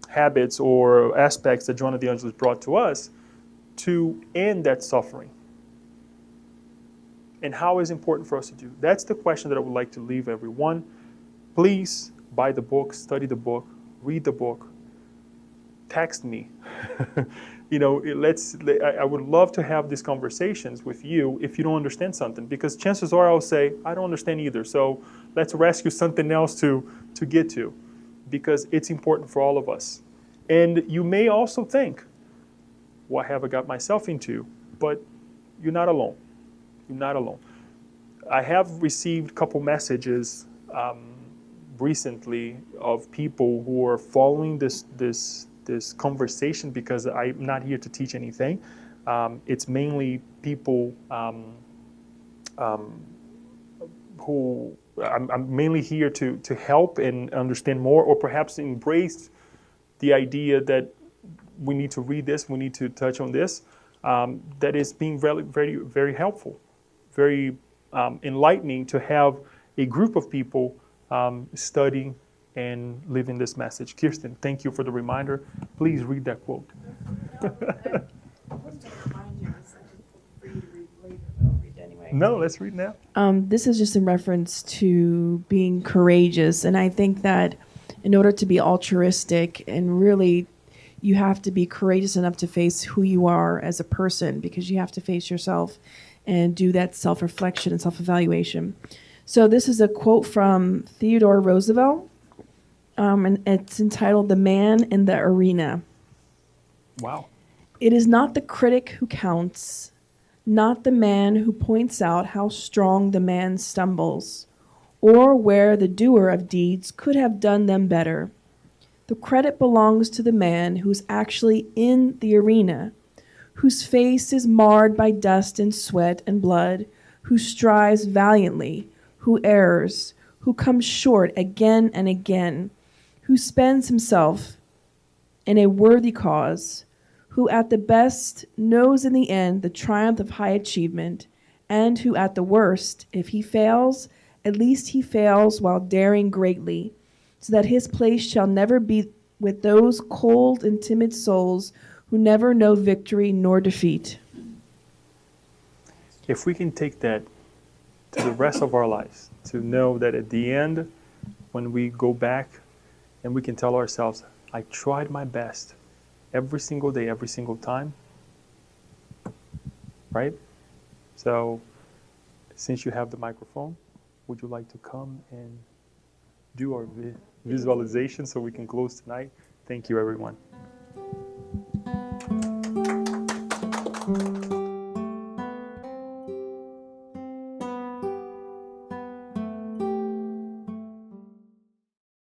habits or aspects that Joanna de Angelis brought to us, to end that suffering? And how is important for us to do? That's the question that I would like to leave everyone. Please buy the book, study the book, read the book, text me. I would love to have these conversations with you if you don't understand something, because chances are I'll say, I don't understand either. So let's rescue something else to get to, because it's important for all of us. And you may also think, what have I got myself into? But you're not alone. You're not alone. I have received a couple messages recently of people who are following this conversation, because I'm not here to teach anything. It's mainly people who I'm mainly here to help and understand more, or perhaps embrace the idea that we need to read this, we need to touch on this. That is being very, very, very helpful, very enlightening to have a group of people studying and living this message. Kirsten, thank you for the reminder. Please read that quote. No, let's read now. This is just in reference to being courageous. And I think that in order to be altruistic, and really you have to be courageous enough to face who you are as a person, because you have to face yourself and do that self-reflection and self-evaluation. So this is a quote from Theodore Roosevelt, and it's entitled "The Man in the Arena." Wow. It is not the critic who counts, not the man who points out how strong the man stumbles, or where the doer of deeds could have done them better. The credit belongs to the man who's actually in the arena, whose face is marred by dust and sweat and blood, who strives valiantly, who errs, who comes short again and again, who spends himself in a worthy cause, who at the best knows in the end the triumph of high achievement, and who at the worst, if he fails, at least he fails while daring greatly, so that his place shall never be with those cold and timid souls who never know victory nor defeat. If we can take that to the rest of our lives, to know that at the end, when we go back and we can tell ourselves, I tried my best every single day, every single time, right? So, since you have the microphone, would you like to come and do our visualization so we can close tonight? Thank you, everyone.